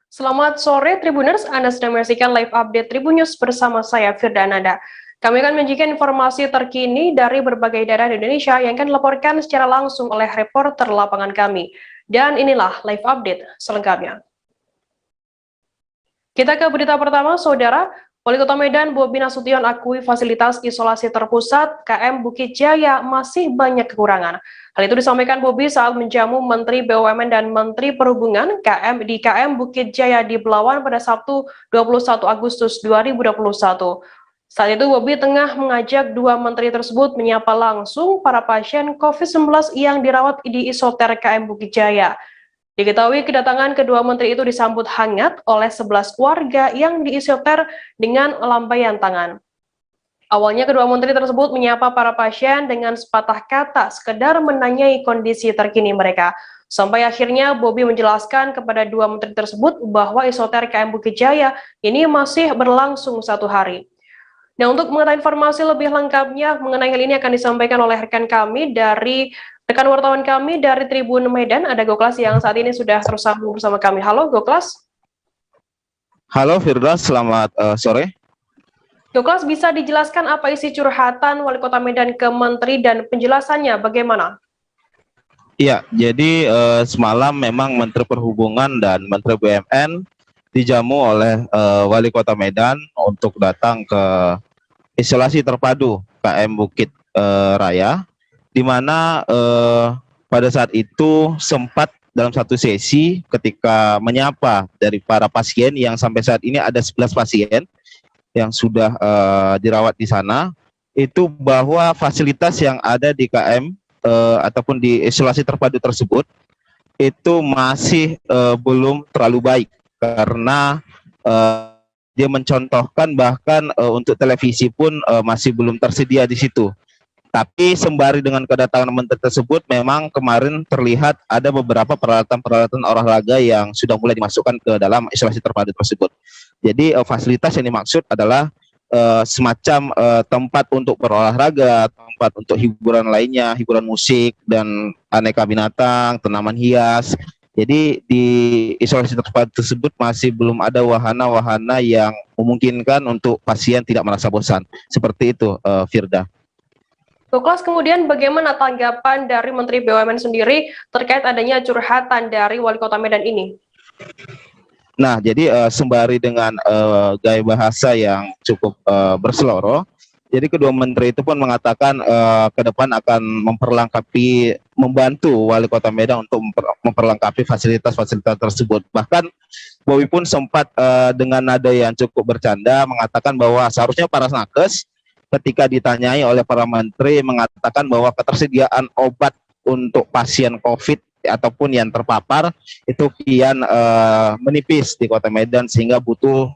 Selamat sore Tribuners, Anda sedang menyaksikan live update Tribun News bersama saya Firda Ananda. Kami akan menyajikan informasi terkini dari berbagai daerah di Indonesia yang akan dilaporkan secara langsung oleh reporter lapangan kami. Dan inilah live update selengkapnya. Kita ke berita pertama, Saudara. Wali Kota Medan Bobi Nasution akui fasilitas isolasi terpusat KM Bukit Jaya masih banyak kekurangan. Hal itu disampaikan Bobi saat menjamu Menteri BUMN dan Menteri Perhubungan di KM Bukit Jaya di Belawan pada Sabtu 21 Agustus 2021. Saat itu Bobi tengah mengajak dua menteri tersebut menyapa langsung para pasien COVID-19 yang dirawat di isoter KM Bukit Jaya. Diketahui kedatangan kedua menteri itu disambut hangat oleh 11 warga yang diisoter dengan lambaian tangan. Awalnya kedua menteri tersebut menyapa para pasien dengan sepatah kata sekedar menanyai kondisi terkini mereka. Sampai akhirnya Bobi menjelaskan kepada dua menteri tersebut bahwa isoter KM Bukit Jaya ini masih berlangsung 1 hari. Nah, untuk mengetahui informasi lebih lengkapnya mengenai hal ini akan disampaikan oleh rekan wartawan kami dari Tribun Medan, ada Goklas yang saat ini sudah tersambung bersama kami. Halo Goklas. Halo Firda, selamat sore. Goklas, bisa dijelaskan apa isi curhatan Wali Kota Medan ke Menteri dan penjelasannya bagaimana? Iya, jadi semalam memang Menteri Perhubungan dan Menteri BUMN dijamu oleh Wali Kota Medan untuk datang ke isolasi terpadu KM Bukit Raya, di mana pada saat itu sempat dalam satu sesi ketika menyapa dari para pasien yang sampai saat ini ada 11 pasien yang sudah dirawat di sana, itu bahwa fasilitas yang ada di KM ataupun di isolasi terpadu tersebut itu masih belum terlalu baik, karena dia mencontohkan bahkan untuk televisi pun masih belum tersedia di situ. Tapi sembari dengan kedatangan menteri tersebut, memang kemarin terlihat ada beberapa peralatan-peralatan olahraga yang sudah mulai dimasukkan ke dalam isolasi terpadu tersebut. Jadi fasilitas yang dimaksud adalah semacam tempat untuk berolahraga, tempat untuk hiburan lainnya, hiburan musik, dan aneka binatang, tanaman hias. Jadi di isolasi terpadu tersebut masih belum ada wahana-wahana yang memungkinkan untuk pasien tidak merasa bosan. Seperti itu, Firda. Goklas, kemudian bagaimana tanggapan dari Menteri BUMN sendiri terkait adanya curhatan dari Wali Kota Medan ini? Nah, jadi sembari dengan gaya bahasa yang cukup berseloroh, jadi kedua menteri itu pun mengatakan ke depan akan membantu Wali Kota Medan untuk memperlengkapi fasilitas-fasilitas tersebut. Bahkan Bobi pun sempat dengan nada yang cukup bercanda mengatakan bahwa seharusnya para nakes ketika ditanyai oleh para menteri mengatakan bahwa ketersediaan obat untuk pasien COVID ataupun yang terpapar itu kian menipis di Kota Medan, sehingga butuh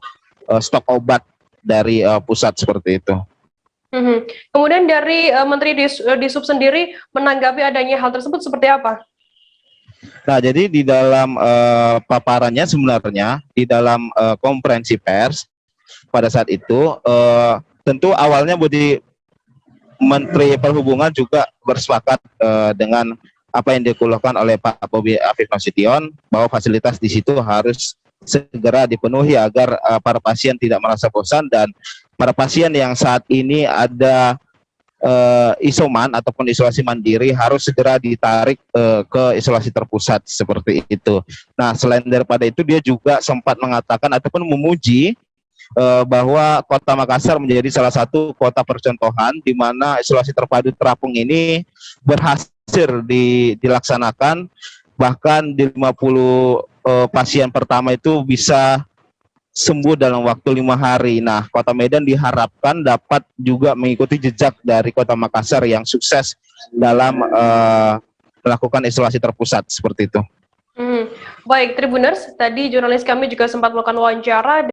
stok obat dari pusat seperti itu. Kemudian dari Menteri Disub sendiri menanggapi adanya hal tersebut seperti apa? Nah, jadi di dalam paparannya sebenarnya di dalam konferensi pers pada saat itu tentu awalnya Menteri Perhubungan juga bersepakat dengan apa yang dikeluhkan oleh Pak Bobi Afif Nasution, bahwa fasilitas di situ harus segera dipenuhi agar para pasien tidak merasa bosan, dan para pasien yang saat ini ada isoman ataupun isolasi mandiri harus segera ditarik ke isolasi terpusat seperti itu. Nah, selain daripada itu, dia juga sempat mengatakan ataupun memuji bahwa Kota Makassar menjadi salah satu kota percontohan di mana isolasi terpadu terapung ini berhasil dilaksanakan. Bahkan di 50 pasien pertama itu bisa sembuh dalam waktu 5 hari. Nah, Kota Medan diharapkan dapat juga mengikuti jejak dari Kota Makassar yang sukses dalam melakukan isolasi terpusat seperti itu. Baik, Tribuners, tadi jurnalis kami juga sempat melakukan wawancara.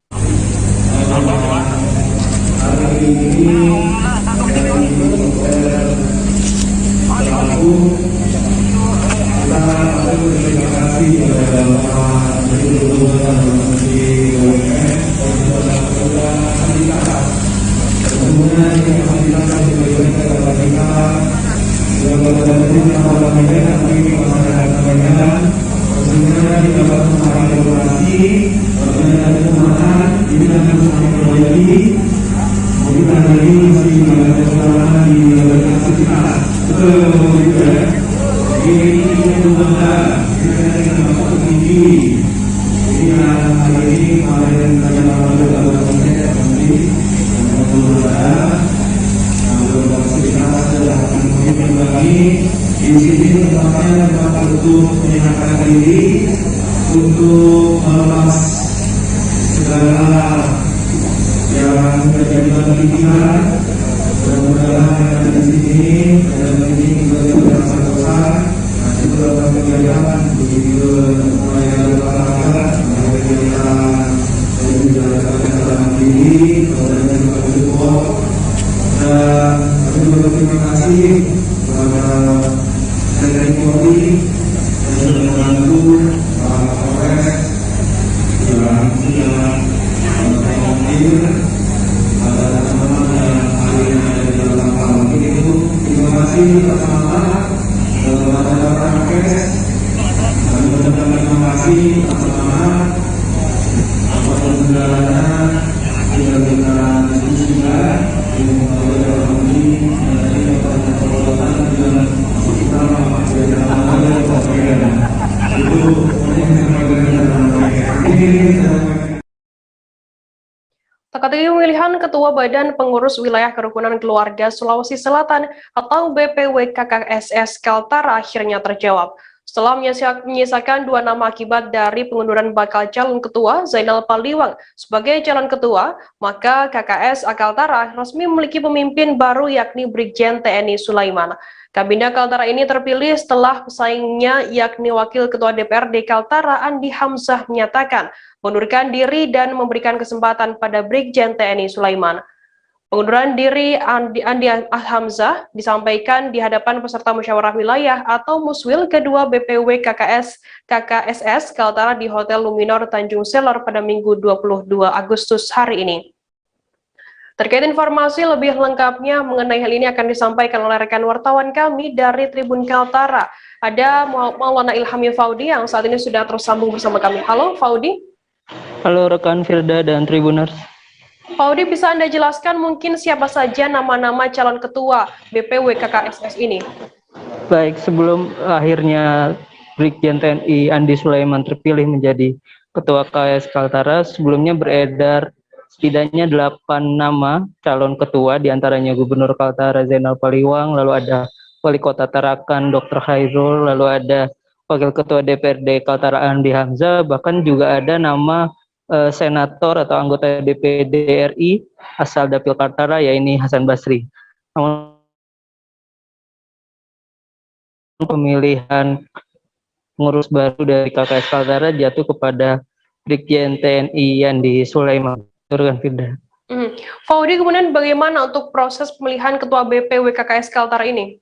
Di sini tempatnya tempat untuk menyenangkan diri, untuk melepas segala yang menjadi pikiran. Mudah-mudahan yang ada di sini dan ini juga merasa bosan, nanti melakukan kegiatan begitu mulai berolahraga, kegiatan dan juga kegiatan diri, kemudian juga support. Dan kami juga terima kasih kepada TNI Polri yang sudah membantu Pak Kapolres yang sudah mengakomodir ada teman-teman yang akhirnya ada di dalam kapal itu. Terima kasih bersama kepada Bapak Kapolres. Kami mengucapkan terima kasih bersama apapun kendalanya tidak kita diskusikan di dalam ini dari Bapak Kapolres dan Teka-teki pemilihan Ketua Badan Pengurus Wilayah Kerukunan Keluarga Sulawesi Selatan atau BPW KKSS Kaltara akhirnya terjawab. Setelah menyisakan dua nama akibat dari pengunduran bakal calon ketua Zainal Paliwang sebagai calon ketua, maka KKS Kaltara resmi memiliki pemimpin baru yakni Brigjen TNI Sulaiman. Kabinet Kaltara ini terpilih setelah pesaingnya yakni Wakil Ketua DPRD Kaltara Andi Hamzah menyatakan mengundurkan diri dan memberikan kesempatan pada Brigjen TNI Sulaiman. Pengunduran diri Andi Hamzah disampaikan di hadapan peserta musyawarah wilayah atau Muswil kedua BPW KKSS Kaltara di Hotel Luminor Tanjung Selor pada Minggu 22 Agustus hari ini. Terkait informasi lebih lengkapnya mengenai hal ini akan disampaikan oleh rekan wartawan kami dari Tribun Kaltara. Ada Maulana Ilhami Faudi yang saat ini sudah tersambung bersama kami. Halo Faudi. Halo rekan Firda dan Tribuners. Faudi, bisa Anda jelaskan mungkin siapa saja nama-nama calon ketua BPW KKSS ini? Baik, sebelum akhirnya Brigjen TNI Andi Sulaiman terpilih menjadi Ketua KKS Kaltara, sebelumnya beredar setidaknya 8 nama calon ketua, diantaranya Gubernur Kaltara Zainal Paliwang, lalu ada Wali Kota Tarakan Dr. Khairul, lalu ada Wakil Ketua DPRD Kaltara Andi Hamzah, bahkan juga ada nama senator atau anggota DPD RI asal Dapil Kaltara, yaitu Hasan Basri. Namun pemilihan pengurus baru dari KKS Kaltara jatuh kepada Brigjen TNI Andi Sulaiman. Faudi, kemudian bagaimana untuk proses pemilihan Ketua BPW KKS Kaltara ini?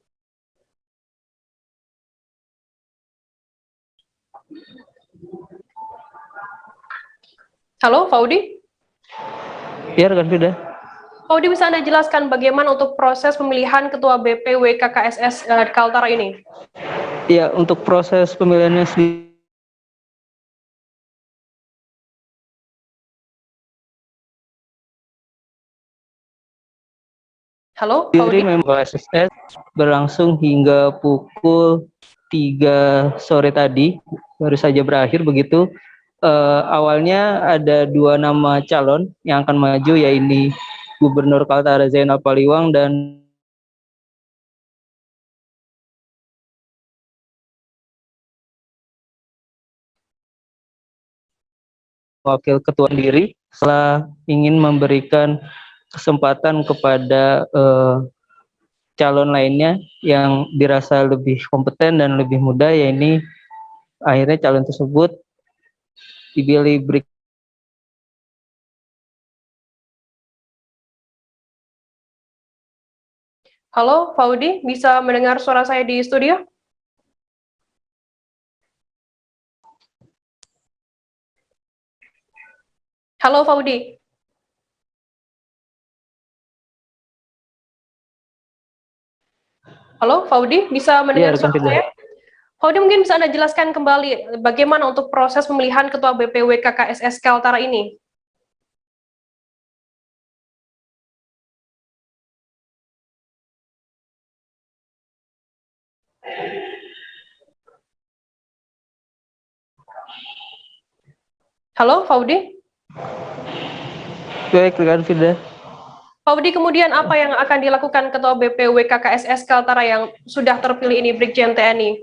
Halo, Faudi? Ya, rekan Firda. Faudi, bisa Anda jelaskan bagaimana untuk proses pemilihan Ketua BPW KKSS Kaltara ini? Ya, untuk proses pemilihannya sendiri, Halo, Faudi? memang KKSS berlangsung hingga pukul 3 sore tadi, baru saja berakhir begitu. Awalnya ada 2 nama calon yang akan maju, yaitu Gubernur Kaltara Zainal Paliwang dan Wakil Ketua sendiri, setelah ingin memberikan kesempatan kepada calon lainnya yang dirasa lebih kompeten dan lebih muda, yaitu akhirnya calon tersebut dipilih Halo, Faudi, bisa mendengar suara saya di studio? Halo, Faudi. Halo, Faudi, bisa mendengar suara saya? Faudi, mungkin bisa Anda jelaskan kembali bagaimana untuk proses pemilihan Ketua BPW KKSS Kaltara ini? Halo, Faudi? Baik, rekan Firda. Faudi, kemudian apa yang akan dilakukan Ketua BPW KKSS Kaltara yang sudah terpilih ini, Brigjen TNI?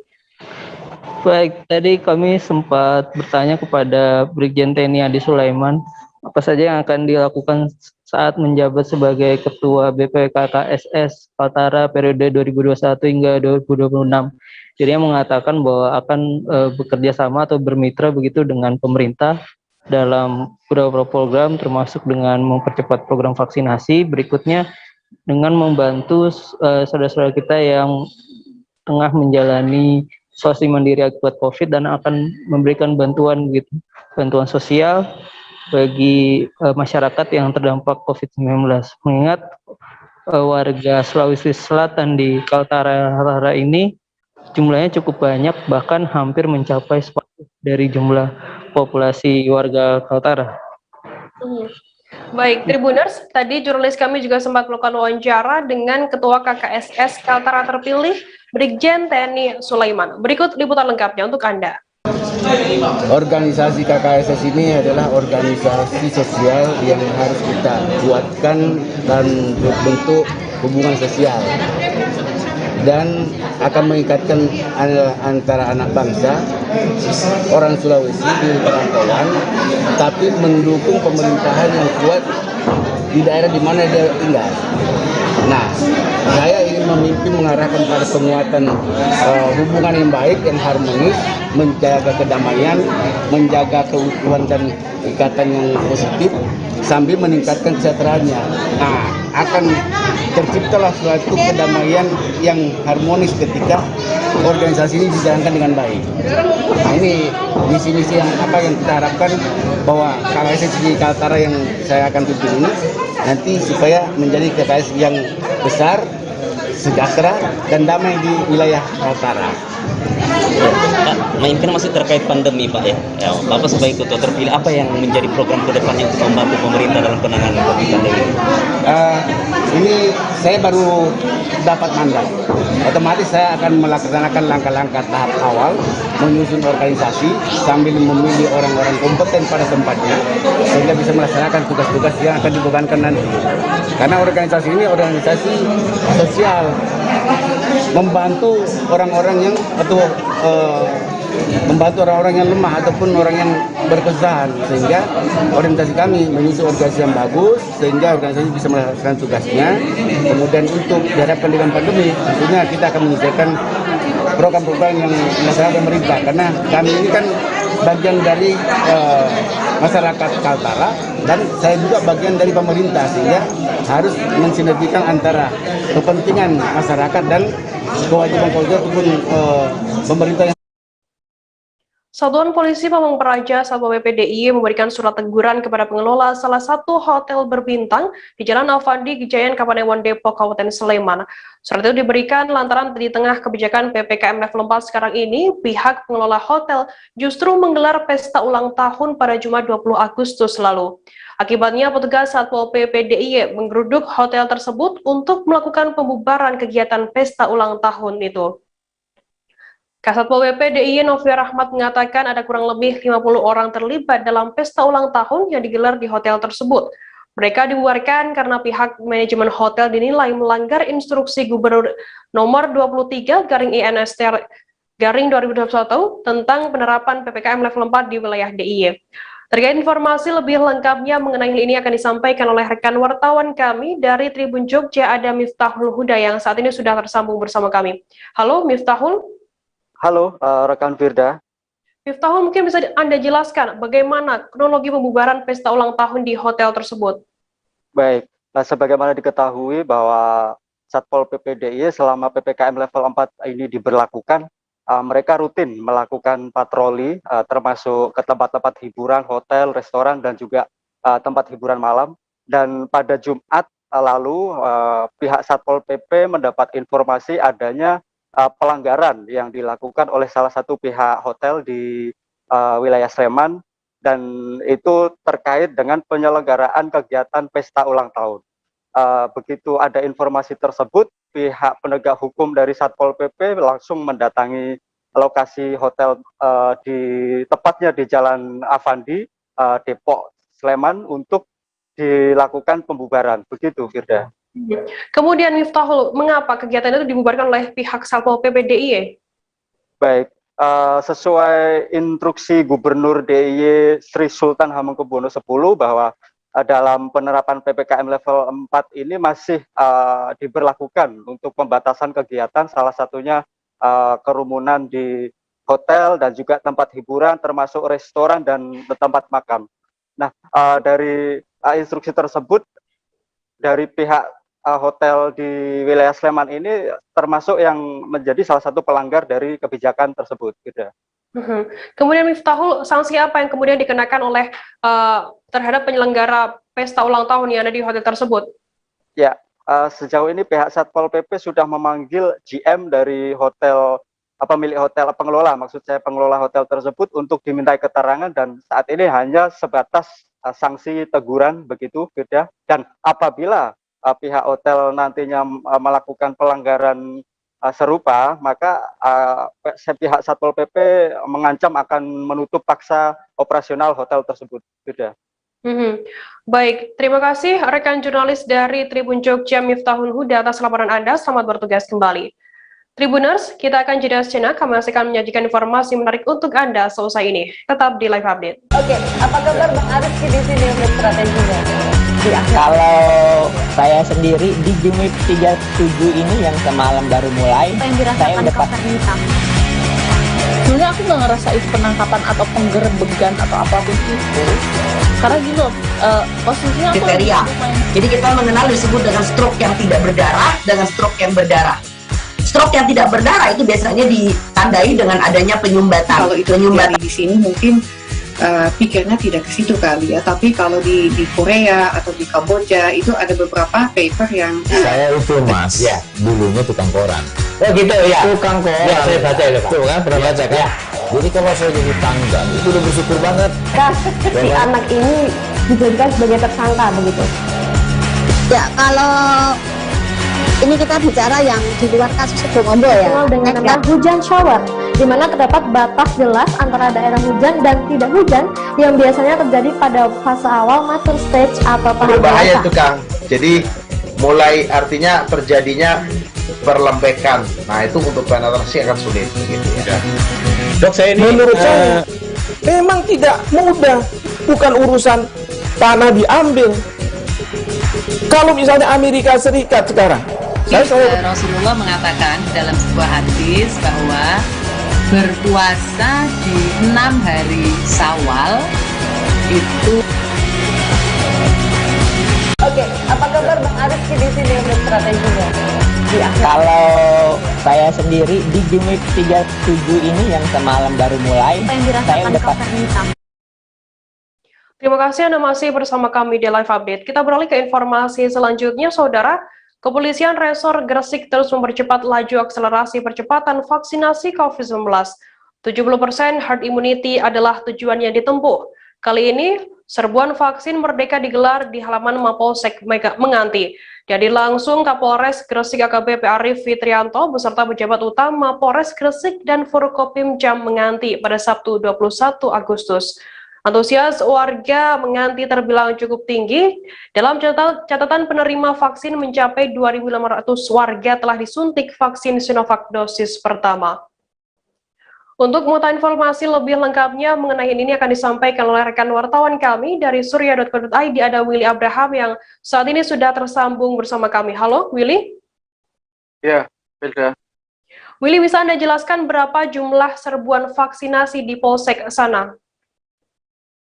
Baik, tadi kami sempat bertanya kepada Brigjen TNI Adi Sulaiman, apa saja yang akan dilakukan saat menjabat sebagai Ketua BPW KKSS Kaltara periode 2021 hingga 2026. Jadi dia mengatakan bahwa akan bekerja sama atau bermitra begitu dengan pemerintah dalam beberapa program, termasuk dengan mempercepat program vaksinasi. Berikutnya dengan membantu saudara-saudara kita yang tengah menjalani isolasi mandiri akibat COVID dan akan memberikan bantuan gitu, bantuan sosial bagi masyarakat yang terdampak COVID-19. Mengingat warga Sulawesi Selatan di Kaltara ini jumlahnya cukup banyak, bahkan hampir mencapai separuh dari jumlah populasi warga Kaltara. Baik, Tribuners, tadi jurnalis kami juga sempat melakukan wawancara dengan Ketua KKSS Kaltara terpilih, Brigjen TNI Sulaiman. Berikut liputan lengkapnya untuk Anda. Organisasi KKSS ini adalah organisasi sosial yang harus kita kuatkan dan berbentuk hubungan sosial dan akan mengikatkan antara anak bangsa, orang Sulawesi di perantauan, tapi mendukung pemerintahan yang kuat di daerah di mana dia tinggal. Nah, saya ingin memimpin mengarahkan pada penguatan hubungan yang baik, yang harmonis, menjaga kedamaian, menjaga keutuhan dan ikatan yang positif, sambil meningkatkan kesejahteraannya. Nah, akan terciptalah suatu kedamaian yang harmonis ketika organisasi ini dijalankan dengan baik. Nah, ini misi-misi yang kita harapkan bahwa KKSS di Kaltara yang saya akan pimpin ini nanti supaya menjadi KKS yang besar, sejahtera, dan damai di wilayah Kaltara. Pak, mungkin masih terkait pandemi Pak ya. Bapak sebagai ketua terpilih, apa yang menjadi program ke depannya untuk membantu pemerintah dalam penanganan COVID-19 ini? Ini saya baru dapat mandat. Otomatis saya akan melaksanakan langkah-langkah tahap awal, menyusun organisasi sambil memilih orang-orang kompeten pada tempatnya sehingga bisa melaksanakan tugas-tugas yang akan dibebankan nanti. Karena organisasi ini organisasi sosial, membantu orang-orang yang membantu orang-orang yang lemah ataupun orang yang berkesusahan, sehingga orientasi kami menyusun organisasi yang bagus sehingga organisasi bisa melaksanakan tugasnya. Kemudian untuk dihadapkan dengan pandemi, tentunya kita akan menyelesaikan program-program yang dilaksanakan pemerintah, karena kami ini kan bagian dari masyarakat Kaltara dan saya juga bagian dari pemerintah, sehingga harus mensinergikan antara kepentingan masyarakat dan kewajiban-kewajiban pemerintah. Satuan Polisi Pamong Praja Satpol PP DIY memberikan surat teguran kepada pengelola salah satu hotel berbintang di Jalan Avandi, Gejayan, Kapanewon, Depok, Kabupaten Sleman. Surat itu diberikan lantaran di tengah kebijakan PPKM level 4 sekarang ini, pihak pengelola hotel justru menggelar pesta ulang tahun pada Jumat 20 Agustus lalu. Akibatnya, petugas Satpol PP DIY menggeruduk hotel tersebut untuk melakukan pembubaran kegiatan pesta ulang tahun itu. Kasatpol PP DIY Novia Rahmat mengatakan ada kurang lebih 50 orang terlibat dalam pesta ulang tahun yang digelar di hotel tersebut. Mereka dibubarkan karena pihak manajemen hotel dinilai melanggar instruksi Gubernur nomor 23 INST 2021 tentang penerapan PPKM level 4 di wilayah DIY. Terkait informasi lebih lengkapnya mengenai hal ini akan disampaikan oleh rekan wartawan kami dari Tribun Jogja, ada Miftahul Huda yang saat ini sudah tersambung bersama kami. Halo Miftahul. Halo, rekan Firda. Miftahul, mungkin bisa Anda jelaskan bagaimana kronologi pembubaran pesta ulang tahun di hotel tersebut? Baik, sebagaimana diketahui bahwa Satpol PP DIY selama PPKM level 4 ini diberlakukan, mereka rutin melakukan patroli, termasuk ke tempat-tempat hiburan, hotel, restoran, dan juga tempat hiburan malam. Dan pada Jumat lalu, pihak Satpol PP mendapat informasi adanya pelanggaran yang dilakukan oleh salah satu pihak hotel di wilayah Sleman, dan itu terkait dengan penyelenggaraan kegiatan pesta ulang tahun. Begitu ada informasi tersebut, pihak penegak hukum dari Satpol PP langsung mendatangi lokasi hotel tepatnya di Jalan Avandi, Depok, Sleman untuk dilakukan pembubaran. Begitu, Firda. Kemudian Miftahul, mengapa kegiatan itu dibubarkan oleh pihak Satpol PP DIY? Baik, sesuai instruksi Gubernur DIY Sri Sultan Hamengkubuwono X bahwa dalam penerapan PPKM level 4 ini masih diberlakukan untuk pembatasan kegiatan, salah satunya kerumunan di hotel dan juga tempat hiburan termasuk restoran dan tempat makan. Nah, dari instruksi tersebut dari pihak hotel di wilayah Sleman ini termasuk yang menjadi salah satu pelanggar dari kebijakan tersebut, gitu. Kemudian Miftahul, sanksi apa yang kemudian dikenakan oleh terhadap penyelenggara pesta ulang tahun yang ada di hotel tersebut? Ya, sejauh ini pihak Satpol PP sudah memanggil GM dari hotel, pemilik hotel, pengelola, maksud saya pengelola hotel tersebut untuk dimintai keterangan, dan saat ini hanya sebatas sanksi teguran begitu, Firda. Dan apabila pihak hotel nantinya melakukan pelanggaran serupa, maka pihak Satpol PP mengancam akan menutup paksa operasional hotel tersebut. Sudah. Baik, terima kasih rekan jurnalis dari Tribun Jogja Miftahul Huda atas laporan Anda. Selamat bertugas kembali. Tribuners, kita akan jeda sejenak. Kami masih akan menyajikan informasi menarik untuk Anda selesai ini. Tetap di Live Update. Oke, apa kabar Bang Arif di sini untuk strateginya? Kalau saya sendiri di Jumip 37 ini yang semalam baru mulai, saya udah pas. Sebenarnya aku nggak ngerasa itu penangkapan atau penggerbegan atau apapun itu. Karena gitu, posisinya aku kriteria. Jadi kita mengenal disebut dengan stroke yang tidak berdarah dengan stroke yang berdarah. Stroke yang tidak berdarah itu biasanya ditandai dengan adanya penyumbatan. Kalau itu penyumbatan di sini mungkin pikirnya tidak ke situ kali ya, tapi kalau di Korea atau di Kamboja itu ada beberapa paper yang saya itu mas ya dulunya tukang koran. Oh gitu ya, tukang koran ya, saya baca ya, Pak. Tuh kan pernah baca kan ya. Jadi kalau saya jadi tanggal itu udah bersyukur banget si anak ini dijadikan sebagai tersangka begitu ya. Kalau ini kita bicara yang di luar kasus Sidoarjo ya, dengan nama hujan shower, di mana terdapat batas jelas antara daerah hujan dan tidak hujan yang biasanya terjadi pada fase awal mature stage atau tahap berbahaya itu Kang. Jadi mulai artinya terjadinya perlembekan. Nah itu untuk penetrasi akan sulit gitu ya. Dok, saya ini menurut saya memang tidak mudah, bukan urusan tanah diambil. Kalau misalnya Amerika Serikat sekarang, Rasulullah mengatakan dalam sebuah hadis bahwa berpuasa di 6 hari Syawal itu. Oke, apa kabar Bang Arif di sini untuk strateginya? Kalau saya sendiri di Jumip 37 ini yang semalam baru mulai, saya udah pas. Terima kasih Anda masih bersama kami di Live Update. Kita beralih ke informasi selanjutnya, Saudara. Kepolisian Resor Gresik terus mempercepat laju akselerasi percepatan vaksinasi COVID-19. 70% herd immunity adalah tujuan yang ditempuh. Kali ini, serbuan vaksin Merdeka digelar di halaman Mapolsek Menganti. Jadi langsung Kapolres Gresik AKBP Arif Fitrianto beserta pejabat utama Polres Gresik dan Forkopim Jam Menganti pada Sabtu 21 Agustus. Antusias warga Menganti terbilang cukup tinggi. Dalam catatan penerima vaksin mencapai 2.500 warga telah disuntik vaksin Sinovac dosis pertama. Untuk mengetahui informasi lebih lengkapnya mengenai ini akan disampaikan oleh rekan wartawan kami dari surya.co.id, ada Willy Abraham yang saat ini sudah tersambung bersama kami. Halo, Willy? Ya, Belda. Willy, bisa Anda jelaskan berapa jumlah serbuan vaksinasi di Polsek sana?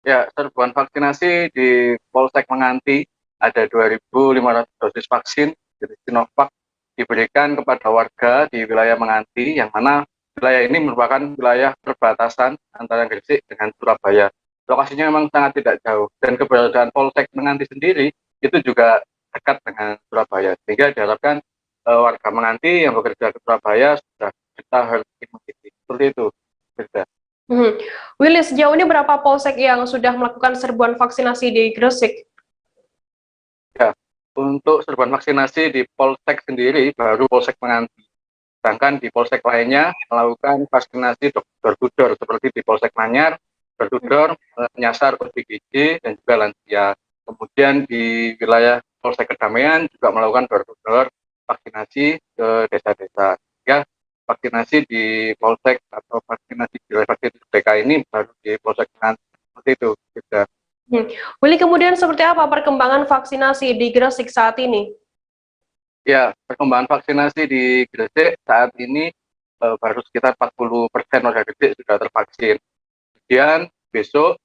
Ya, serbuan vaksinasi di Polsek Menganti ada 2.500 dosis vaksin dari Sinovac diberikan kepada warga di wilayah Menganti, yang mana wilayah ini merupakan wilayah perbatasan antara Gresik dengan Surabaya. Lokasinya memang sangat tidak jauh, dan keberadaan Polsek Menganti sendiri itu juga dekat dengan Surabaya, sehingga diharapkan warga Menganti yang bekerja di Surabaya sudah bisa herd immunity. Seperti itu, Belda. Willy, sejauh ini berapa polsek yang sudah melakukan serbuan vaksinasi di Gresik? Ya, untuk serbuan vaksinasi di Polsek sendiri baru Polsek Menganti. Sedangkan di Polsek lainnya melakukan vaksinasi door-to-door seperti di Polsek Manyar door menyasar OTG dan juga lansia. Kemudian di wilayah Polsek Kedamaian juga melakukan door vaksinasi ke desa-desa. Ya, vaksinasi di Polsek atau vaksinasi di wilayah vaksinasi BK ini baru di Polsek Nanti, seperti itu juga. Willy, kemudian seperti apa perkembangan vaksinasi di Gresik saat ini? Ya, perkembangan vaksinasi di Gresik saat ini baru sekitar 40% warga Gresik sudah tervaksin. Kemudian besok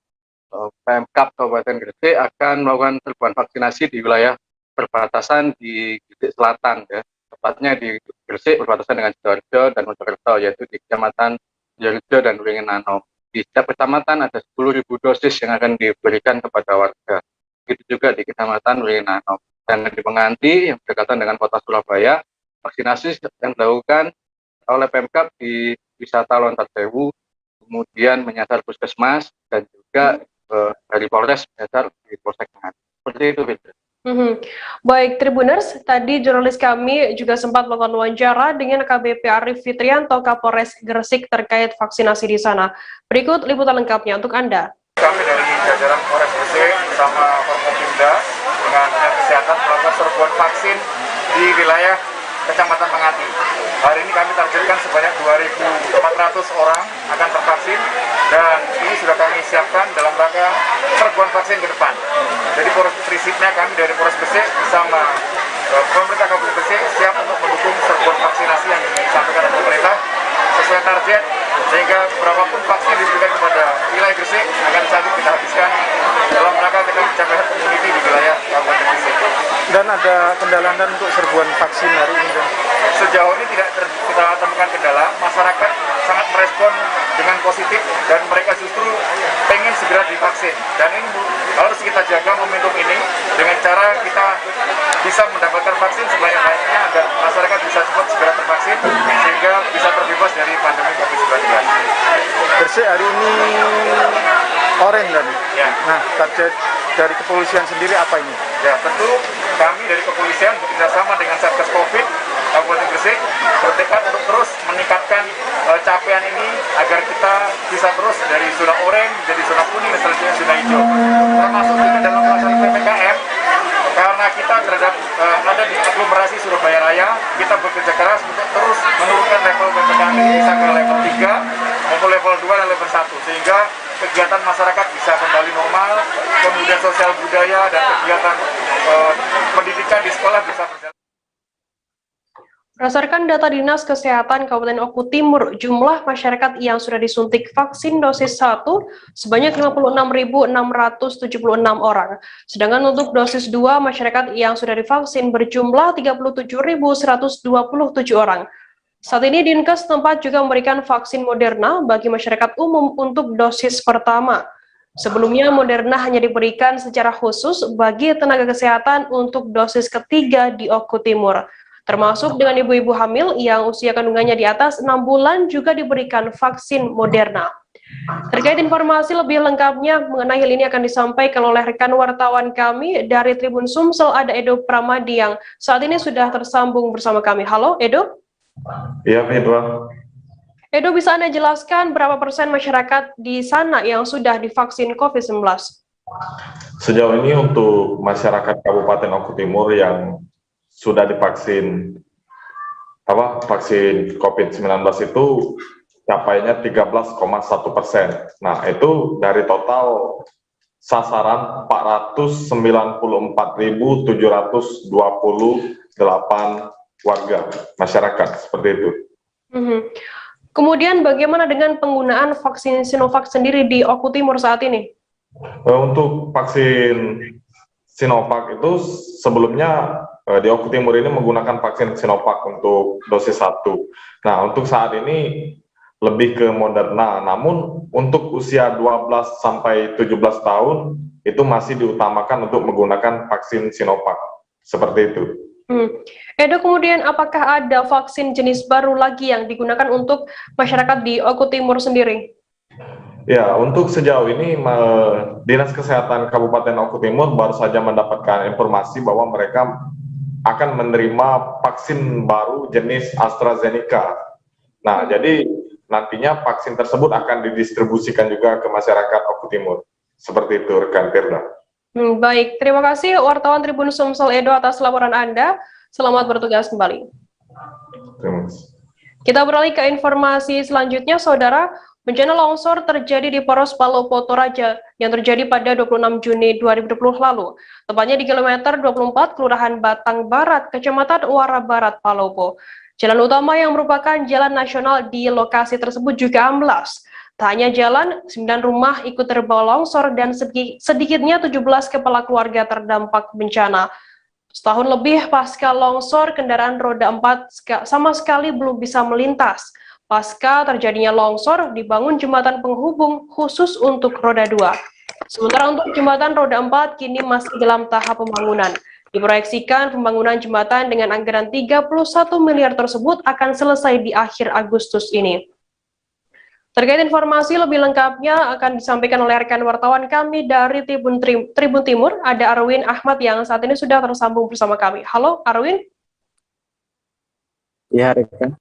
Pemkab Kabupaten Gresik akan melakukan serbuan vaksinasi di wilayah perbatasan di Gresik Selatan, ya, tepatnya di Gresik berbatasan dengan Sidoarjo dan Mojokerto, yaitu di Kecamatan Sidoarjo dan Wringin-Anom. Di setiap kecamatan ada 10.000 dosis yang akan diberikan kepada warga. Begitu juga di Kecamatan Wringin-Anom. Dan di Penganti yang berdekatan dengan Kota Surabaya, vaksinasi yang dilakukan oleh Pemkab di wisata Lontar Sewu, kemudian menyasar puskesmas dan juga dari Polres menyasar di Polsek Penganti. Seperti itu, Fitri. Baik, Tribuners, tadi jurnalis kami juga sempat melakukan wawancara dengan KBP Arief Fitrianto, Kapolres Gresik terkait vaksinasi di sana. Berikut liputan lengkapnya untuk Anda. Kami dari jajaran Polres Gresik bersama Forkopimda dengan Dinas Kesehatan melakukan serbuan vaksin di wilayah Kecamatan Penganti. Hari ini kami targetkan sebanyak 2.400 orang akan tervaksin dan ini sudah kami siapkan dalam rangka serbuan vaksin ke depan. Jadi prinsipnya kami dari Polres Gresik bersama pemerintah Kabupaten Gresik siap untuk mendukung serbuan vaksinasi yang disampaikan oleh pemerintah sesuai target, sehingga berapapun vaksin diberikan kepada wilayah Gresik akan sanggup kita habiskan dalam rangka kita mencapai herd immunity di wilayah Kabupaten Gresik. Dan ada kendala untuk serbuan vaksin hari ini? Sejauh ini tidak kita temukan kendala, masyarakat sangat merespon dengan positif dan mereka justru pengen segera divaksin. Dan ini harus kita jaga momentum ini dengan cara kita bisa mendapatkan vaksin sebanyak-banyaknya agar masyarakat bisa cepat segera tervaksin sehingga bisa terbebas dari pandemi COVID-19. Gresik hari ini orange kan? Ya. Nah, target dari kepolisian sendiri apa ini? Ya, tentu kami dari kepolisian bekerjasama dengan Satgas Covid Kabupaten Gresik bertekad untuk terus meningkatkan capaian ini agar kita bisa terus dari zona oranye menjadi zona kuning dan selanjutnya zona hijau. Termasuk juga dalam pelaksanaan PPKM, karena kita terhadap ada di aglomerasi Surabaya Raya, kita bekerja keras untuk terus menurunkan level PPKM ini bisa ke level 3 maupun level 2 dan level 1 sehingga kegiatan masyarakat bisa kembali normal, kemudian sosial budaya dan kegiatan pendidikan di sekolah bisa berjalan. Berdasarkan data Dinas Kesehatan Kabupaten Oku Timur, jumlah masyarakat yang sudah disuntik vaksin dosis 1 sebanyak 56.676 orang. Sedangkan untuk dosis 2, masyarakat yang sudah divaksin berjumlah 37.127 orang. Saat ini Dinkes setempat juga memberikan vaksin Moderna bagi masyarakat umum untuk dosis pertama. Sebelumnya Moderna hanya diberikan secara khusus bagi tenaga kesehatan untuk dosis ketiga di Oku Timur. Termasuk dengan ibu-ibu hamil yang usia kandungannya di atas 6 bulan juga diberikan vaksin Moderna. Terkait informasi lebih lengkapnya mengenai hal ini akan disampaikan oleh rekan wartawan kami dari Tribun Sumsel, ada Edo Pramadi yang saat ini sudah tersambung bersama kami. Halo Edo? Iya, Fidwa. Edo, bisa Anda jelaskan berapa persen masyarakat di sana yang sudah divaksin COVID-19? Sejauh ini untuk masyarakat Kabupaten Oku Timur yang sudah divaksin vaksin COVID-19 itu capainya 13,1%. Nah, itu dari total sasaran 494.728 warga masyarakat, seperti itu. Kemudian bagaimana dengan penggunaan vaksin Sinovac sendiri di Oku Timur saat ini? Untuk vaksin Sinovac itu sebelumnya di Oku Timur ini menggunakan vaksin Sinovac untuk dosis 1. Nah, untuk saat ini lebih ke Moderna, namun untuk usia 12 sampai 17 tahun itu masih diutamakan untuk menggunakan vaksin Sinovac. Seperti itu. Edo, kemudian apakah ada vaksin jenis baru lagi yang digunakan untuk masyarakat di Oku Timur sendiri? Ya, untuk sejauh ini Dinas Kesehatan Kabupaten Oku Timur baru saja mendapatkan informasi bahwa mereka akan menerima vaksin baru jenis AstraZeneca. Nah, jadi nantinya vaksin tersebut akan didistribusikan juga ke masyarakat Oku Timur. Seperti itu, rekan Firda. Baik, terima kasih wartawan Tribun Sumsel Edo atas laporan Anda. Selamat bertugas kembali. Terima kasih. Kita beralih ke informasi selanjutnya, Saudara. Bencana longsor terjadi di Poros Palopo Toraja yang terjadi pada 26 Juni 2020 lalu, tepatnya di kilometer 24 Kelurahan Batang Barat, Kecamatan Uara Barat, Palopo. Jalan utama yang merupakan jalan nasional di lokasi tersebut juga amblas. Tak hanya jalan, 9 rumah ikut terbawa longsor dan sedikitnya 17 kepala keluarga terdampak bencana. Setahun lebih pasca longsor, kendaraan roda 4 sama sekali belum bisa melintas. Pasca terjadinya longsor, dibangun jembatan penghubung khusus untuk roda 2. Sementara untuk jembatan roda 4 kini masih dalam tahap pembangunan. Diproyeksikan pembangunan jembatan dengan anggaran 31 miliar tersebut akan selesai di akhir Agustus ini. Terkait informasi lebih lengkapnya akan disampaikan oleh rekan wartawan kami dari Tribun Timur, ada Arwin Ahmad yang saat ini sudah tersambung bersama kami. Halo Arwin. Ya, rekan.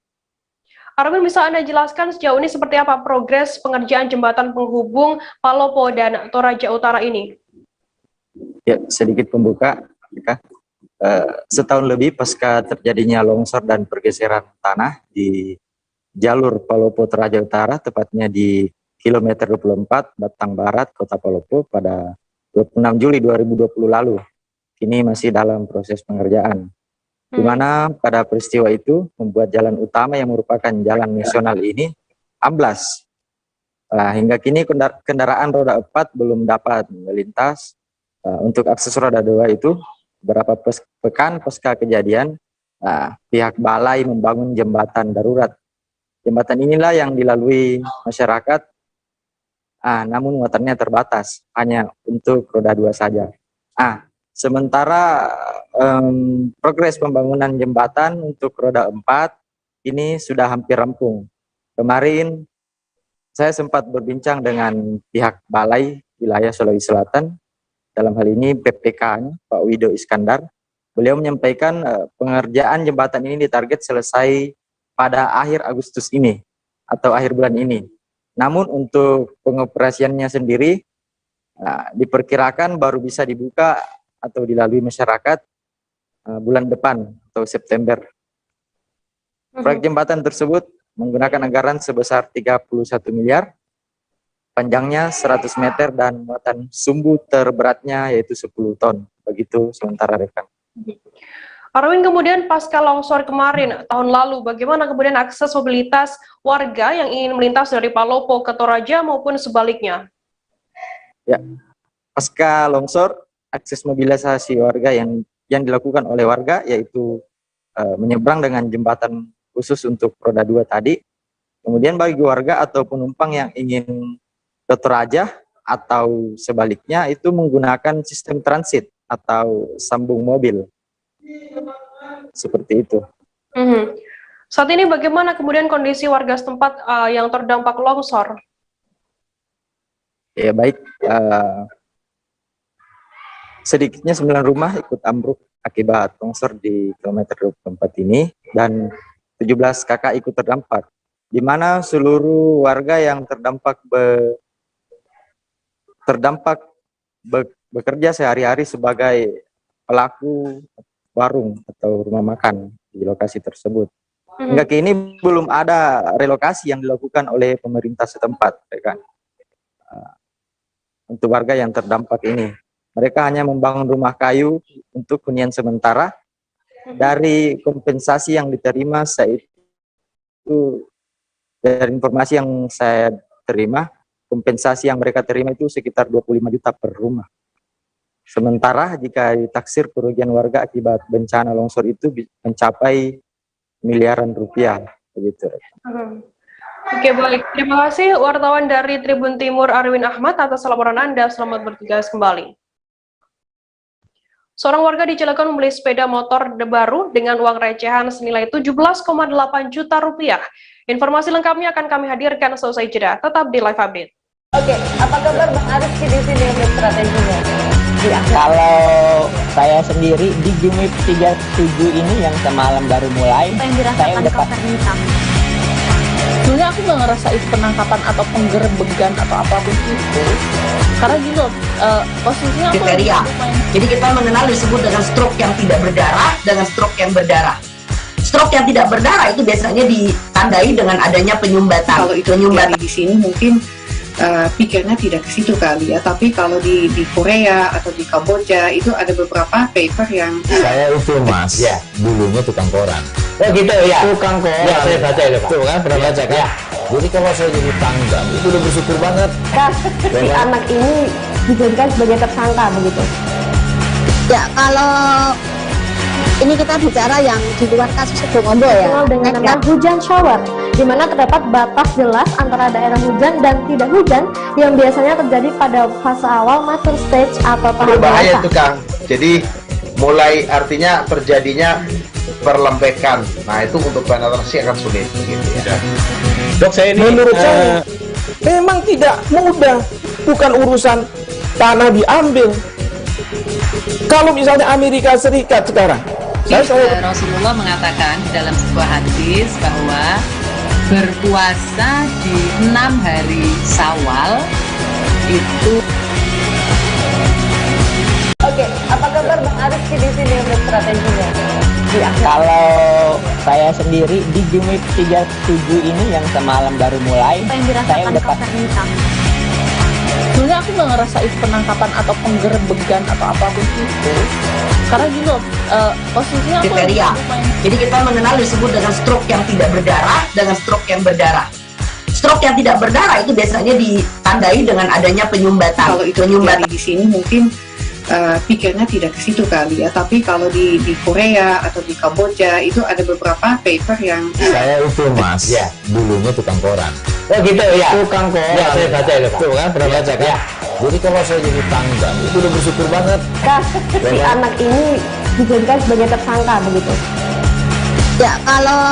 Arwin, bisa Anda jelaskan sejauh ini seperti apa progres pengerjaan jembatan penghubung Palopo dan Toraja Utara ini? Ya, sedikit pembuka. Setahun lebih pasca terjadinya longsor dan pergeseran tanah di jalur Palopo Toraja Utara, tepatnya di kilometer 24 Batang Barat, Kota Palopo pada 26 Juli 2020 lalu. Kini masih dalam proses pengerjaan. Di mana pada peristiwa itu membuat jalan utama yang merupakan jalan nasional ini amblas. Hingga kini kendaraan roda 4 belum dapat melintas. Untuk akses roda 2 itu beberapa pekan pasca kejadian, pihak balai membangun jembatan darurat. Jembatan inilah yang dilalui masyarakat, namun muatannya terbatas, hanya untuk roda 2 saja. Sementara progres pembangunan jembatan untuk roda 4 ini sudah hampir rampung. Kemarin saya sempat berbincang dengan pihak Balai Wilayah Sulawesi Selatan, dalam hal ini PPK-nya Pak Wido Iskandar. Beliau menyampaikan pengerjaan jembatan ini ditarget selesai pada akhir Agustus ini atau akhir bulan ini. Namun untuk pengoperasiannya sendiri diperkirakan baru bisa dibuka atau dilalui masyarakat bulan depan atau September. Proyek jembatan tersebut menggunakan anggaran sebesar 31 miliar, panjangnya 100 meter dan muatan sumbu terberatnya yaitu 10 ton. Begitu sementara rekan. Arwin, kemudian pasca longsor kemarin tahun lalu, bagaimana kemudian akses mobilitas warga yang ingin melintas dari Palopo ke Toraja maupun sebaliknya? Ya, pasca longsor, akses mobilisasi warga yang dilakukan oleh warga yaitu menyeberang dengan jembatan khusus untuk roda 2 tadi. Kemudian bagi warga atau penumpang yang ingin ke Toraja atau sebaliknya itu menggunakan sistem transit atau sambung mobil. Seperti itu. Saat ini bagaimana kemudian kondisi warga setempat yang terdampak longsor? Ya baik, sedikitnya 9 rumah ikut ambruk akibat longsor di kilometer 24 ini dan 17 kakak ikut terdampak, di mana seluruh warga yang terdampak bekerja sehari-hari sebagai pelaku warung atau rumah makan di lokasi tersebut. Hingga kini belum ada relokasi yang dilakukan oleh pemerintah setempat, kan? Untuk warga yang terdampak ini. Mereka hanya membangun rumah kayu untuk hunian sementara. Dari kompensasi yang diterima saat itu, dari informasi yang saya terima, kompensasi yang mereka terima itu sekitar 25 juta per rumah. Sementara jika ditaksir kerugian warga akibat bencana longsor itu mencapai miliaran rupiah, begitu. Oke, baik. Terima kasih wartawan dari Tribun Timur Arwin Ahmad atas laporan Anda. Selamat bertugas kembali. Seorang warga di Cilegon membeli sepeda motor baru dengan uang recehan senilai 17,8 juta rupiah. Informasi lengkapnya akan kami hadirkan selesai jeda. Tetap di Live Update. Oke, apa kabar Bang Arif di sini untuk strateginya? Kalau saya sendiri di Jumip 37 ini yang semalam baru mulai, saya udah Sebenarnya aku nggak ngerasa itu penangkapan atau penggerebekan atau apapun itu, karena gini loh, posisinya aku kriteria. Jadi kita mengenal disebut dengan stroke yang tidak berdarah dengan stroke yang berdarah. Stroke yang tidak berdarah itu biasanya ditandai dengan adanya penyumbatan. Kalau itu penyumbatan di sini mungkin pikirnya tidak ke situ kali ya, tapi kalau di Korea atau di Kamboja itu ada beberapa paper yang saya itu mas, ya dulunya tukang koran. Oh gitu ya, tukang koran. Ya saya baca itu pak. Tuh kan pernah baca kan? Ya. Jadi kalau saya jadi tanggal itu udah bersyukur banget. Si anak ini dijadikan sebagai tersangka begitu. Ya kalau ini kita bicara yang di luar kasus Situbondo ya, dengan nama hujan shower, di mana terdapat batas jelas antara daerah hujan dan tidak hujan yang biasanya terjadi pada fase awal mature stage atau tahap berbahaya itu Kang. Jadi mulai artinya terjadinya perlembekan. Nah itu untuk penetrasi akan sulit gitu ya. Dok saya ini menurut saya memang tidak mudah, bukan urusan tanah diambil. Kalau misalnya Amerika Serikat sekarang, Rasulullah mengatakan dalam sebuah hadis bahwa berpuasa di 6 hari Syawal itu. Oke, apa kabar Bang Arif di sini untuk strateginya? Kalau saya sendiri di Jumip 37 ini yang semalam baru mulai, saya udah pas. Sebenarnya aku nggak ngerasa itu penangkapan atau penggerebekan atau apapun itu, karena gini loh, posisinya aku kriteria. Jadi kita mengenal disebut dengan stroke yang tidak berdarah dengan stroke yang berdarah. Stroke yang tidak berdarah itu biasanya ditandai dengan adanya penyumbatan. Kalau itu penyumbatan di sini mungkin pikirnya tidak ke situ kali ya, tapi kalau di Korea atau di Kamboja itu ada beberapa paper yang saya itu mas, ya dulunya tukang koran. Oh gitu ya, tukang koran. Ya saya baca itu pak. Tuh kan pernah baca kan? Ya. Jadi kalau saya jadi tanggal itu udah bersyukur banget. Si anak ini dijadikan sebagai tersangka begitu. Ya kalau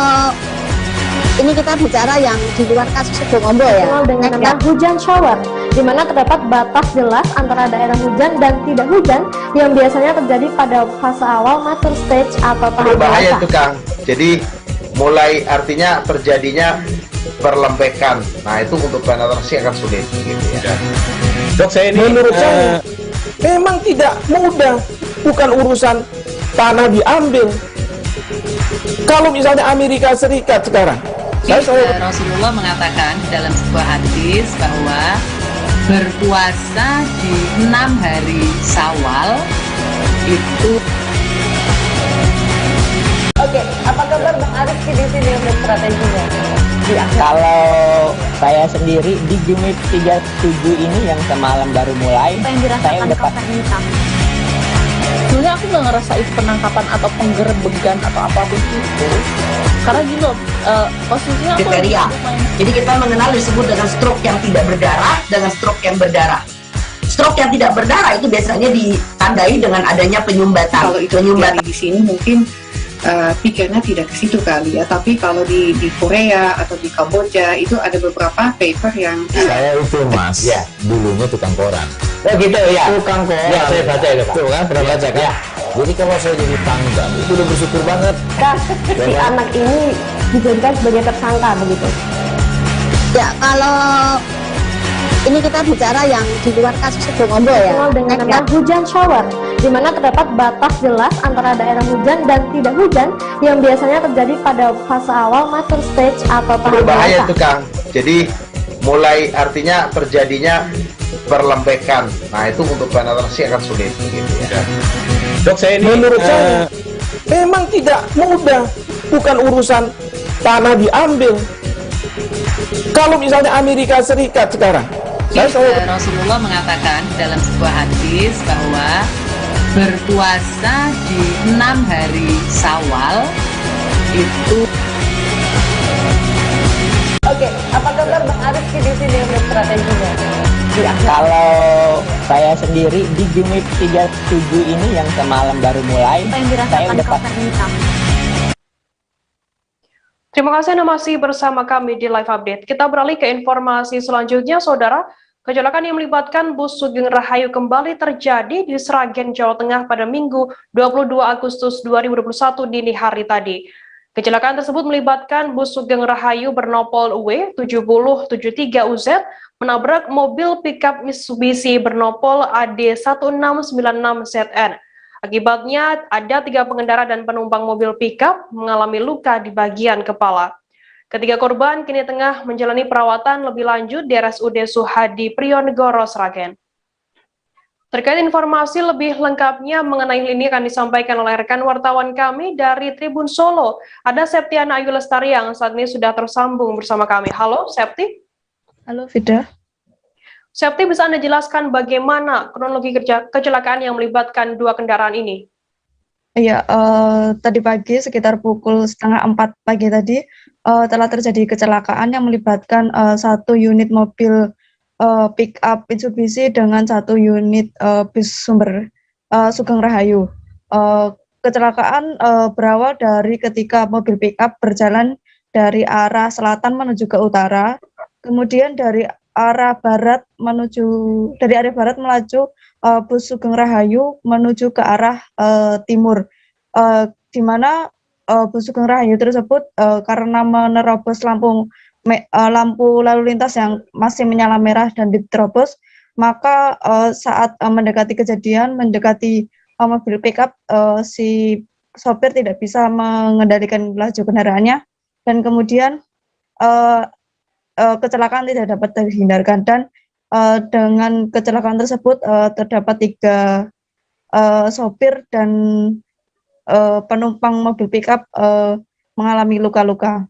ini kita bicara yang di luar kasus Situbondo ya, dengan nama hujan shower, di mana terdapat batas jelas antara daerah hujan dan tidak hujan yang biasanya terjadi pada fase awal mature stage atau tahap berbahaya itu Kang. Jadi mulai artinya terjadinya perlembekan. Nah itu untuk penetrasi akan sulit gitu ya. Dok saya ini menurut saya memang tidak mudah, bukan urusan tanah diambil. Kalau misalnya Amerika Serikat sekarang, Rasulullah mengatakan dalam sebuah hadis bahwa berpuasa di 6 hari Syawal itu. Oke, apa kabar Bang Arif di sini untuk strateginya? Kalau saya sendiri di Jumip 37 ini yang semalam baru mulai, saya udah pas. Sebenarnya aku nggak ngerasa itu penangkapan atau penggerebekan atau apapun itu, karena gini loh, posisinya aku kriteria. Jadi kita mengenal disebut dengan stroke yang tidak berdarah dengan stroke yang berdarah. Stroke yang tidak berdarah itu biasanya ditandai dengan adanya penyumbatan. Kalau itu penyumbatan di sini mungkin pikirnya tidak ke situ kali ya, tapi kalau di Korea atau di Kamboja itu ada beberapa paper yang saya itu mas, ya dulunya tukang koran. Oh gitu ya, tukang koran. Ya saya baca itu pak. Tuh kan pernah baca kan? Ya. Jadi kalau saya jadi tanggal itu udah bersyukur banget. Si anak ini dijadikan sebagai tersangka begitu. Ya kalau ini kita bicara yang di luar kasus Situbondo ya, dengan nama hujan shower, di mana terdapat batas jelas antara daerah hujan dan tidak hujan yang biasanya terjadi pada fase awal mature stage atau tahap berbahaya itu Kang. Jadi mulai artinya terjadinya perlembekan. Nah itu untuk penetrasi akan sulit gitu ya. Dok saya ini menurut saya memang tidak mudah, bukan urusan tanah diambil. Kalau misalnya Amerika Serikat sekarang, Rasulullah mengatakan dalam sebuah hadis bahwa berpuasa di 6 hari Syawal itu. Oke, apa kabar Bang Arif di sini untuk strateginya? Kalau saya sendiri di Jumip 37 ini yang semalam baru mulai, saya udah pas. Terima kasih Anda masih bersama kami di Live Update. Kita beralih ke informasi selanjutnya, Saudara. Kecelakaan yang melibatkan bus Sugeng Rahayu kembali terjadi di Sragen, Jawa Tengah pada Minggu 22 Agustus 2021 dini hari tadi. Kecelakaan tersebut melibatkan bus Sugeng Rahayu bernopol W7073UZ menabrak mobil pickup Mitsubishi bernopol AD1696ZN. Akibatnya ada 3 pengendara dan penumpang mobil pickup mengalami luka di bagian kepala. Ketiga korban kini tengah menjalani perawatan lebih lanjut di RSUD Suhadi Prionegoro, Sragen. Terkait informasi lebih lengkapnya mengenai hal ini akan disampaikan oleh rekan wartawan kami dari Tribun Solo. Ada Septiana Ayu Lestari yang saat ini sudah tersambung bersama kami. Halo, Septi. Halo, Vida. Septi, bisa Anda jelaskan bagaimana kronologi kecelakaan yang melibatkan 2 kendaraan ini? Iya, tadi pagi sekitar pukul 3:30 pagi tadi telah terjadi kecelakaan yang melibatkan 1 unit mobil pick up Mitsubishi dengan 1 unit bus Sugeng Rahayu. Kecelakaan berawal dari ketika mobil pick up berjalan dari arah selatan menuju ke utara, kemudian dari arah barat melaju bus Sugeng Rahayu menuju ke arah timur, di mana bus Sugeng Rahayu tersebut karena menerobos lampu lalu lintas yang masih menyala merah dan diterobos, maka saat mendekati mobil pickup, si sopir tidak bisa mengendalikan laju kendaraannya, dan kemudian kecelakaan tidak dapat terhindarkan. Dan dengan kecelakaan tersebut terdapat 3 sopir dan penumpang mobil pickup mengalami luka-luka.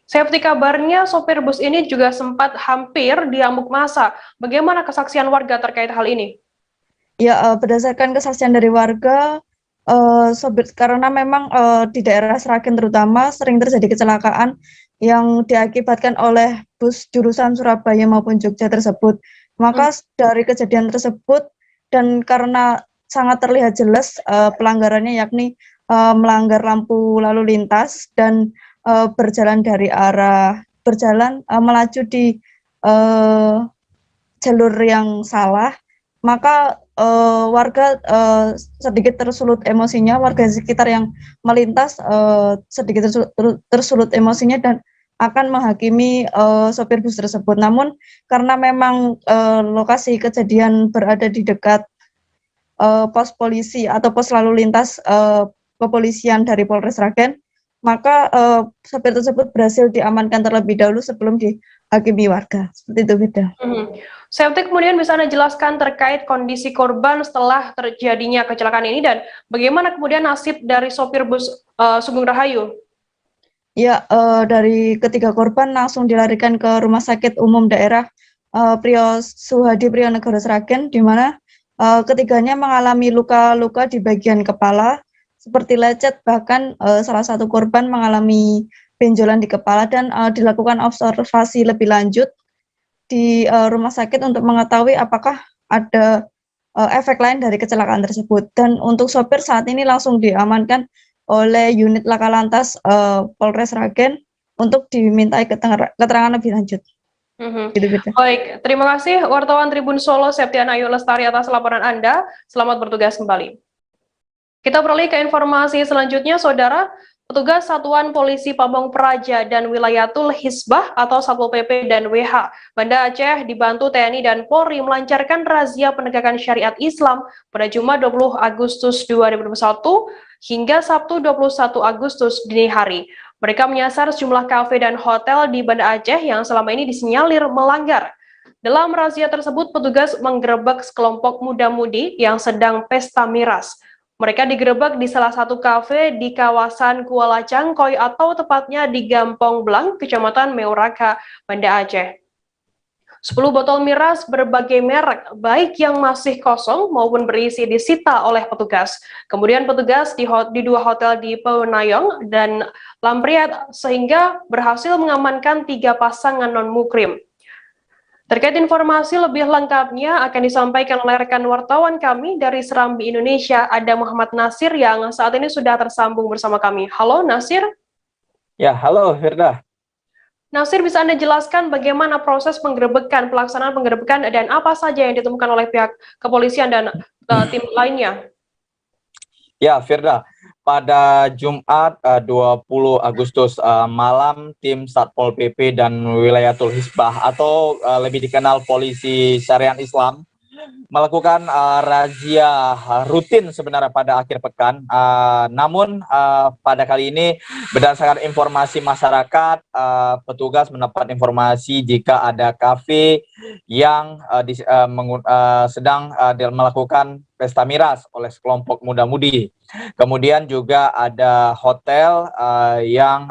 Seperti kabarnya, sopir bus ini juga sempat hampir diamuk massa. Bagaimana kesaksian warga terkait hal ini? Ya, berdasarkan kesaksian dari warga, karena memang di daerah Sragen terutama sering terjadi kecelakaan yang diakibatkan oleh bus jurusan Surabaya maupun Jogja tersebut. Maka dari kejadian tersebut, dan karena sangat terlihat jelas pelanggarannya, yakni melanggar lampu lalu lintas dan melaju di jalur yang salah, maka warga sedikit tersulut emosinya, warga sekitar yang melintas sedikit tersulut emosinya dan akan menghakimi sopir bus tersebut. Namun karena memang lokasi kejadian berada di dekat pos polisi atau pos lalu lintas kepolisian dari Polres Sragen, maka sopir tersebut berhasil diamankan terlebih dahulu sebelum dihakimi warga. Seperti itu, Beda. Septi, kemudian bisa Anda jelaskan terkait kondisi korban setelah terjadinya kecelakaan ini dan bagaimana kemudian nasib dari sopir bus Sugeng Rahayu? Ya, dari ketiga korban langsung dilarikan ke Rumah Sakit Umum Daerah Suhadi Prionegoro, Sragen, di mana ketiganya mengalami luka-luka di bagian kepala seperti lecet, bahkan salah satu korban mengalami benjolan di kepala, dan dilakukan observasi lebih lanjut di rumah sakit untuk mengetahui apakah ada efek lain dari kecelakaan tersebut. Dan untuk sopir saat ini langsung diamankan oleh unit Laka Lantas Polres Sragen untuk dimintai keterangan lebih lanjut. Baik, terima kasih wartawan Tribun Solo Septiana Ayu Lestari atas laporan Anda. Selamat bertugas kembali. Kita beralih ke informasi selanjutnya, Saudara. Petugas Satuan Polisi Pamong Praja dan Wilayatul Hisbah atau Satpol PP dan WH Banda Aceh dibantu TNI dan Polri melancarkan razia penegakan syariat Islam pada Jumat 20 Agustus 2021 hingga Sabtu 21 Agustus dini hari. Mereka menyasar sejumlah kafe dan hotel di Banda Aceh yang selama ini disinyalir melanggar. Dalam razia tersebut, petugas menggerebek sekelompok muda-mudi yang sedang pesta miras. Mereka digerebek di salah satu kafe di kawasan Kuala Cangkoy atau tepatnya di Gampong Blang, Kecamatan Meuraka, Banda Aceh. 10 botol miras berbagai merek, baik yang masih kosong maupun berisi, disita oleh petugas. Kemudian petugas di 2 hotel di Penayong dan Lampriat sehingga berhasil mengamankan 3 pasangan non-mukrim. Terkait informasi lebih lengkapnya akan disampaikan oleh rekan wartawan kami dari Serambi Indonesia, ada Muhammad Nasir yang saat ini sudah tersambung bersama kami. Halo Nasir. Ya, halo Firda. Nasir, bisa Anda jelaskan bagaimana proses pelaksanaan penggerebekan dan apa saja yang ditemukan oleh pihak kepolisian dan tim lainnya? Ya, Firda. pada Jumat 20 Agustus malam, tim Satpol PP dan Wilayatul Hisbah atau lebih dikenal Polisi Syariah Islam melakukan razia rutin sebenarnya pada akhir pekan. Namun pada kali ini berdasarkan informasi masyarakat, petugas mendapat informasi jika ada kafe yang sedang melakukan pesta miras oleh sekelompok muda-mudi. Kemudian juga ada hotel yang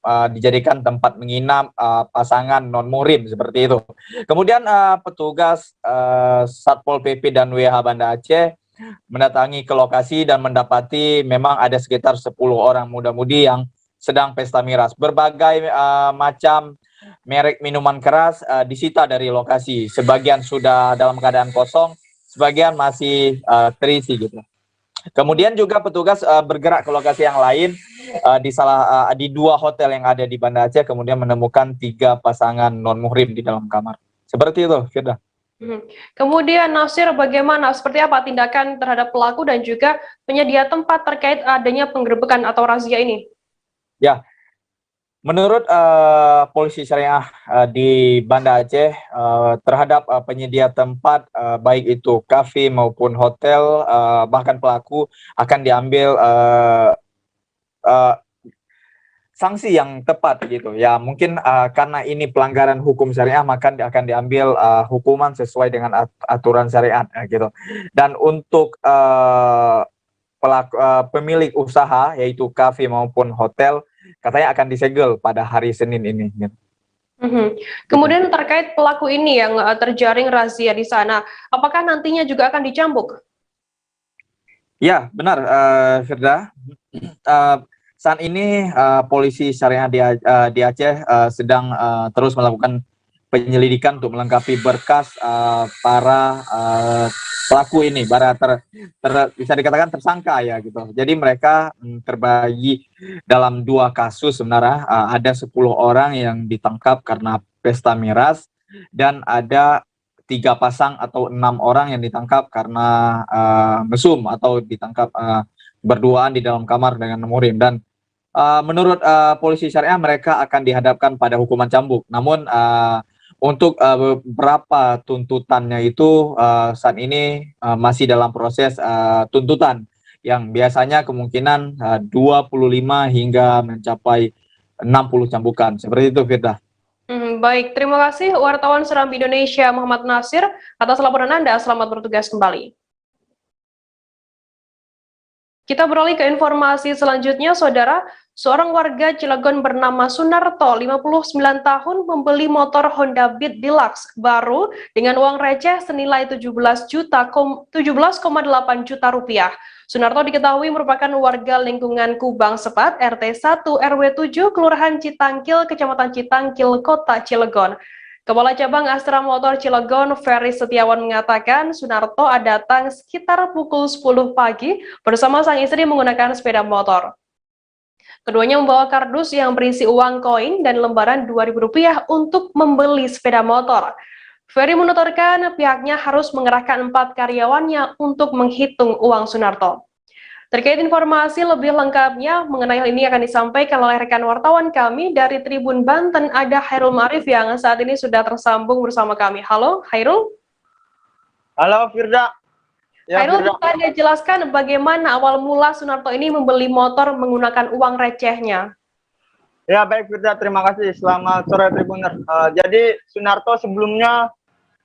dijadikan tempat menginap pasangan non-muhrim seperti itu. Kemudian petugas Satpol PP dan WH Banda Aceh mendatangi ke lokasi dan mendapati memang ada sekitar 10 orang muda-mudi yang sedang pesta miras. Berbagai macam merek minuman keras disita dari lokasi. Sebagian sudah dalam keadaan kosong, sebagian masih terisi gitu. Kemudian juga petugas bergerak ke lokasi yang lain di 2 hotel yang ada di Banda Aceh, kemudian menemukan 3 pasangan non-muhrim di dalam kamar. Seperti itu, Firda. Kemudian Nasir, bagaimana, seperti apa tindakan terhadap pelaku dan juga penyedia tempat terkait adanya penggerebekan atau razia ini? Ya, menurut Polisi Syariah di Banda Aceh, terhadap penyedia tempat, baik itu kafe maupun hotel, bahkan pelaku akan diambil sanksi yang tepat gitu. Ya mungkin karena ini pelanggaran hukum syariah, maka akan diambil hukuman sesuai dengan aturan syariat gitu. Dan untuk pemilik usaha, yaitu kafe maupun hotel, katanya akan disegel pada hari Senin ini. Gitu. Kemudian terkait pelaku ini yang terjaring razia di sana, apakah nantinya juga akan dicambuk? Ya, benar, Firda. Saat ini Polisi Syariah di Aceh sedang terus melakukan penyelidikan untuk melengkapi berkas para pelaku ini, bisa dikatakan tersangka ya gitu. Jadi mereka terbagi dalam 2 kasus sebenarnya. Ada 10 orang yang ditangkap karena pesta miras dan ada 3 pasang atau 6 orang yang ditangkap karena mesum atau ditangkap berduaan di dalam kamar dengan muhrim. Dan menurut Polisi Syariah mereka akan dihadapkan pada hukuman cambuk. Namun untuk berapa tuntutannya itu saat ini masih dalam proses tuntutan yang biasanya kemungkinan 25 hingga mencapai 60 cambukan. Seperti itu, Firda. Baik, terima kasih wartawan Serambi Indonesia Muhammad Nasir atas laporan Anda. Selamat bertugas kembali. Kita beralih ke informasi selanjutnya, Saudara. Seorang warga Cilegon bernama Sunarto, 59 tahun, membeli motor Honda Beat Deluxe baru dengan uang receh senilai 17,8 juta rupiah. Sunarto diketahui merupakan warga lingkungan Kubang Sepat, RT 1 RW 7, Kelurahan Citangkil, Kecamatan Citangkil, Kota Cilegon. Kepala Cabang Astra Motor Cilegon, Ferry Setiawan mengatakan Sunarto datang sekitar pukul 10 pagi bersama sang istri menggunakan sepeda motor. Keduanya membawa kardus yang berisi uang koin dan lembaran Rp2.000 untuk membeli sepeda motor. Ferry menuturkan pihaknya harus mengerahkan 4 karyawannya untuk menghitung uang Sunarto. Terkait informasi lebih lengkapnya mengenai hal ini akan disampaikan oleh rekan wartawan kami dari Tribun Banten, ada Hairul Ma'arif yang saat ini sudah tersambung bersama kami. Halo, Hairul. Halo, Firda. Ya, Hairul, Firda. bisa Anda jelaskan bagaimana awal mula Sunarto ini membeli motor menggunakan uang recehnya? Ya, baik Firda, terima kasih. Selamat sore Tribuner. Jadi Sunarto sebelumnya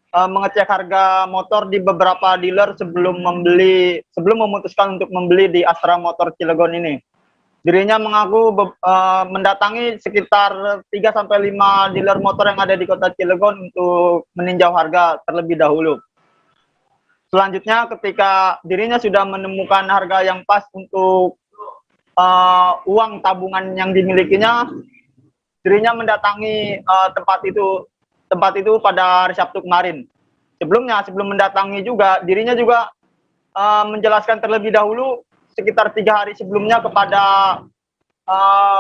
mengecek harga motor di beberapa dealer sebelum memutuskan untuk membeli di Astra Motor Cilegon ini. Dirinya mengaku mendatangi sekitar 3-5 dealer motor yang ada di Kota Cilegon untuk meninjau harga terlebih dahulu. Selanjutnya ketika dirinya sudah menemukan harga yang pas untuk uang tabungan yang dimilikinya, dirinya mendatangi tempat itu pada hari Sabtu kemarin. Sebelum mendatangi juga, dirinya juga menjelaskan terlebih dahulu sekitar 3 hari sebelumnya kepada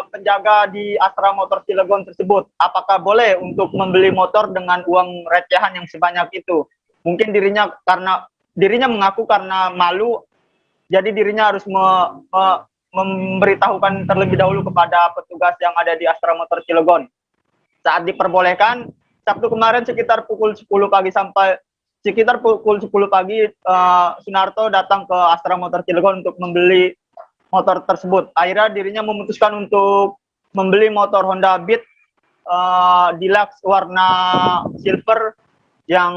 penjaga di Astra Motor Cilegon tersebut, apakah boleh untuk membeli motor dengan uang recehan yang sebanyak itu. Mungkin dirinya mengaku karena malu, jadi dirinya harus memberitahukan terlebih dahulu kepada petugas yang ada di Astra Motor Cilegon. Saat diperbolehkan, Sabtu kemarin sekitar pukul 10 pagi Sunarto datang ke Astra Motor Cilegon untuk membeli motor tersebut. Akhirnya dirinya memutuskan untuk membeli motor Honda Beat Deluxe warna silver yang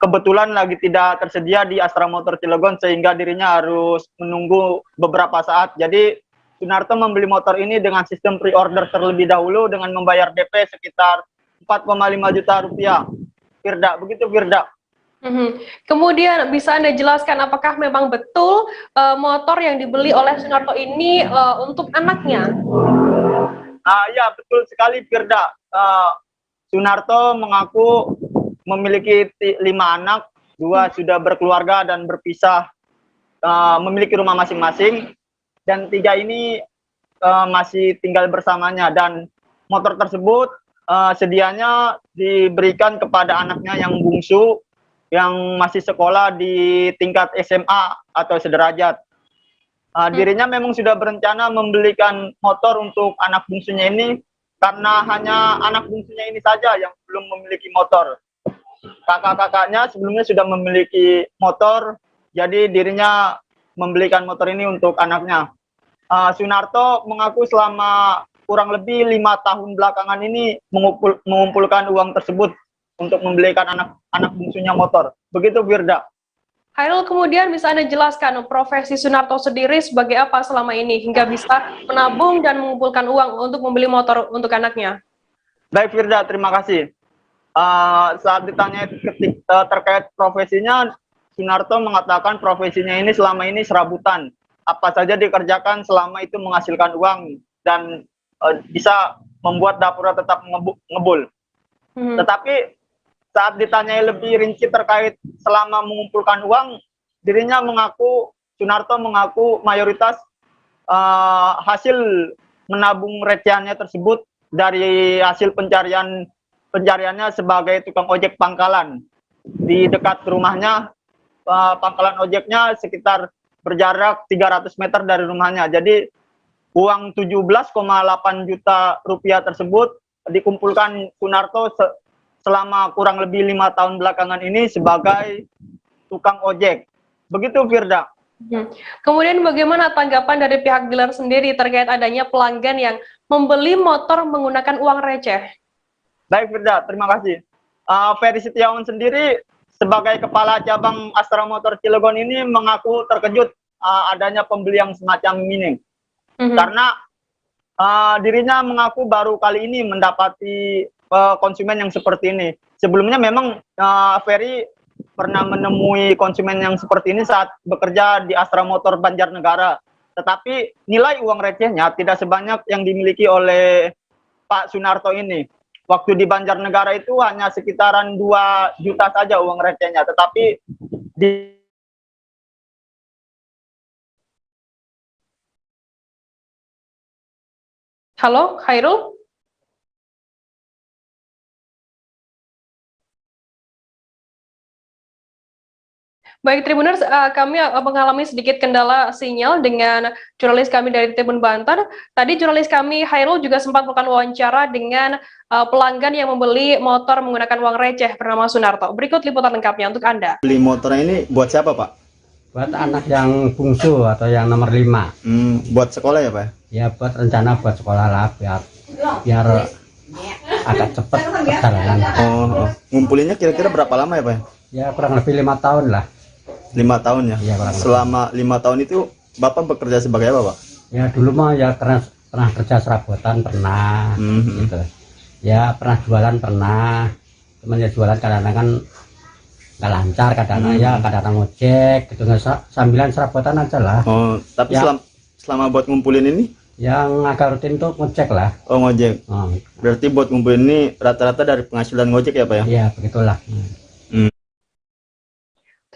kebetulan lagi tidak tersedia di Astra Motor Cilegon, sehingga dirinya harus menunggu beberapa saat. Jadi Sunarto membeli motor ini dengan sistem pre-order terlebih dahulu dengan membayar DP sekitar 4,5 juta rupiah. Firda, begitu Firda. Kemudian bisa Anda jelaskan apakah memang betul motor yang dibeli oleh Sunarto ini untuk anaknya? Ya, betul sekali Firda. Sunarto mengaku memiliki 5 anak, 2 sudah berkeluarga dan berpisah, memiliki rumah masing-masing, dan 3 ini masih tinggal bersamanya. Dan motor tersebut sedianya diberikan kepada anaknya yang bungsu, yang masih sekolah di tingkat SMA atau sederajat. Dirinya memang sudah berencana membelikan motor untuk anak bungsunya ini, karena hanya anak bungsunya ini saja yang belum memiliki motor. Kakak-kakaknya sebelumnya sudah memiliki motor, jadi dirinya membelikan motor ini untuk anaknya. Sunarto mengaku selama kurang lebih 5 tahun belakangan ini mengumpulkan uang tersebut untuk membelikan anak bungsunya motor. Begitu Firda. Hairul, kemudian bisa Anda jelaskan profesi Sunarto sendiri sebagai apa selama ini hingga bisa menabung dan mengumpulkan uang untuk membeli motor untuk anaknya? Baik Firda, terima kasih. Saat ditanya terkait profesinya, Sunarto mengatakan profesinya ini selama ini serabutan. Apa saja dikerjakan selama itu menghasilkan uang dan bisa membuat dapurnya tetap ngebul. Tetapi saat ditanya lebih rinci terkait selama mengumpulkan uang, dirinya mengaku, Sunarto mengaku mayoritas hasil menabung recehannya tersebut dari hasil pencariannya sebagai tukang ojek pangkalan. Di dekat rumahnya, pangkalan ojeknya sekitar berjarak 300 meter dari rumahnya. Jadi uang 17,8 juta rupiah tersebut dikumpulkan Sunarto selama kurang lebih 5 tahun belakangan ini sebagai tukang ojek. Begitu Firda. Kemudian bagaimana tanggapan dari pihak dealer sendiri terkait adanya pelanggan yang membeli motor menggunakan uang receh? Baik Firda, terima kasih. Ferry Setiawan sendiri sebagai kepala cabang Astra Motor Cilegon ini mengaku terkejut adanya pembeli yang semacam ini. Karena dirinya mengaku baru kali ini mendapati konsumen yang seperti ini. Sebelumnya memang Ferry pernah menemui konsumen yang seperti ini saat bekerja di Astra Motor Banjarnegara. Tetapi nilai uang recehnya tidak sebanyak yang dimiliki oleh Pak Sunarto ini. Waktu di Banjarnegara itu hanya sekitaran 2 juta saja uang recehnya. Tetapi di Halo, Hairul? Baik, Tribuners, kami mengalami sedikit kendala sinyal dengan jurnalis kami dari Tribun Banten. Tadi jurnalis kami, Hairul, juga sempat melakukan wawancara dengan pelanggan yang membeli motor menggunakan uang receh bernama Sunarto. Berikut liputan lengkapnya untuk Anda. Beli motor ini buat siapa, Pak? Buat anak yang bungsu atau yang nomor 5. Buat sekolah ya, Pak? Ya, buat rencana buat sekolah lah, biar agak cepat perjalanan. Ngumpulinnya kira-kira berapa lama ya, Pak? Ya, kurang lebih 5 tahun lah. 5 tahun ya? Ya, selama 5 tahun itu Bapak bekerja sebagai apa, Pak? Ya, dulu mah ya pernah kerja serabutan, pernah gitu. Ya, pernah jualan, pernah. Cuman ya jualan kadang-kadang kan nggak lancar, kadang-kadang ya kadang-kadang ngojek gitu, sambilan serabutan aja lah. Tapi ya, selama buat ngumpulin ini? Yang agak rutin tuh ngojek lah. Ngojek. Berarti buat ngumpulin ini rata-rata dari penghasilan ngojek ya, Pak ya? Iya, begitulah.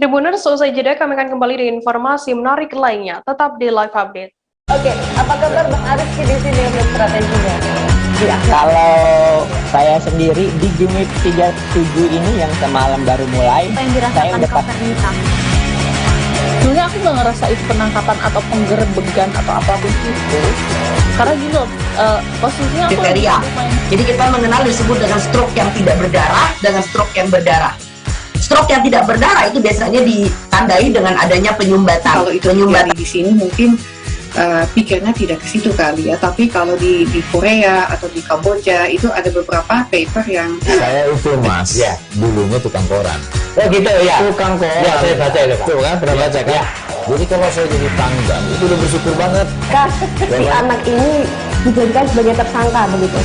Tribuners, selesai jeda kami akan kembali dengan informasi menarik lainnya. Tetap di Live Update. Oke, apa kabar Bang Arif di sini untuk strateginya? Kalau saya sendiri di Jumip 37 ini yang semalam baru mulai, saya udah Sebenarnya aku nggak ngerasa itu penangkapan atau penggerebekan atau apapun itu, karena gini loh, posisinya aku kriteria. Jadi kita mengenal disebut dengan stroke yang tidak berdarah dengan stroke yang berdarah. Stroke yang tidak berdarah itu biasanya ditandai dengan adanya penyumbatan. Kalau itu terjadi di sini mungkin pikirnya tidak ke situ kali ya, tapi kalau di Korea atau di Kamboja itu ada beberapa paper yang saya itu mas ya dulunya tukang koran. Oh gitu ya, tukang koran ya, saya baca itu tuh kan, pernah baca kan ya. Jadi kalau saya jadi tanggal itu udah bersyukur banget si anak ini dijadikan sebagai tersangka begitu.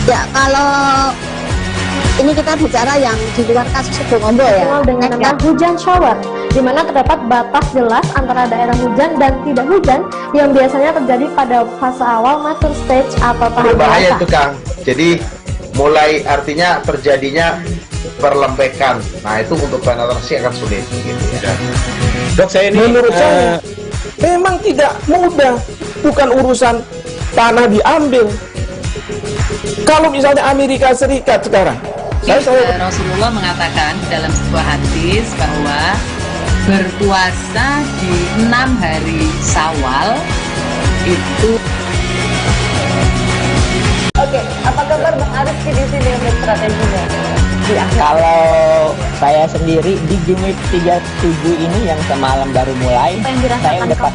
Ya kalau ini kita bicara yang di luar kasus Situbondo ya, dengan nama hujan shower, di mana terdapat batas jelas antara daerah hujan dan tidak hujan yang biasanya terjadi pada fase awal mature stage atau tahap berbahaya itu Kang. Jadi mulai artinya terjadinya perlembekan. Nah itu untuk penetrasi akan sulit gitu ya. Dok, saya ini menurut saya memang tidak mudah, bukan urusan tanah diambil. Kalau misalnya Amerika Serikat sekarang, Rasulullah mengatakan dalam sebuah hadis bahwa berpuasa di 6 hari Syawal itu. Oke, apa kabar Bang Arif di sini untuk strateginya? Kalau saya sendiri di Jumip 37 ini yang semalam baru mulai, saya udah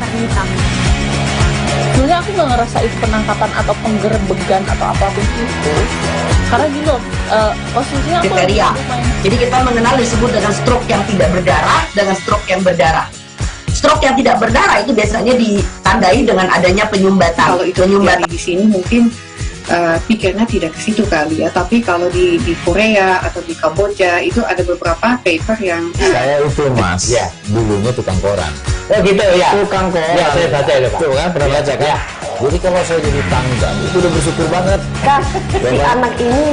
sebenarnya aku nggak ngerasa itu penangkapan atau penggerebekan atau apapun itu, karena gini loh, posisinya aku kriteria. Jadi kita mengenal disebut dengan stroke yang tidak berdarah dengan stroke yang berdarah. Stroke yang tidak berdarah itu biasanya ditandai dengan adanya penyumbatan. Kalau itu terjadi di sini mungkin pikirnya tidak ke situ kali ya, tapi kalau di Korea atau di Kamboja itu ada beberapa paper yang saya itu mas ya dulunya tukang koran. Oh gitu ya, tukang koran ya, saya baca itu tuh kan, pernah baca kan ya. Jadi kalau saya jadi tanggal itu udah bersyukur banget si anak ini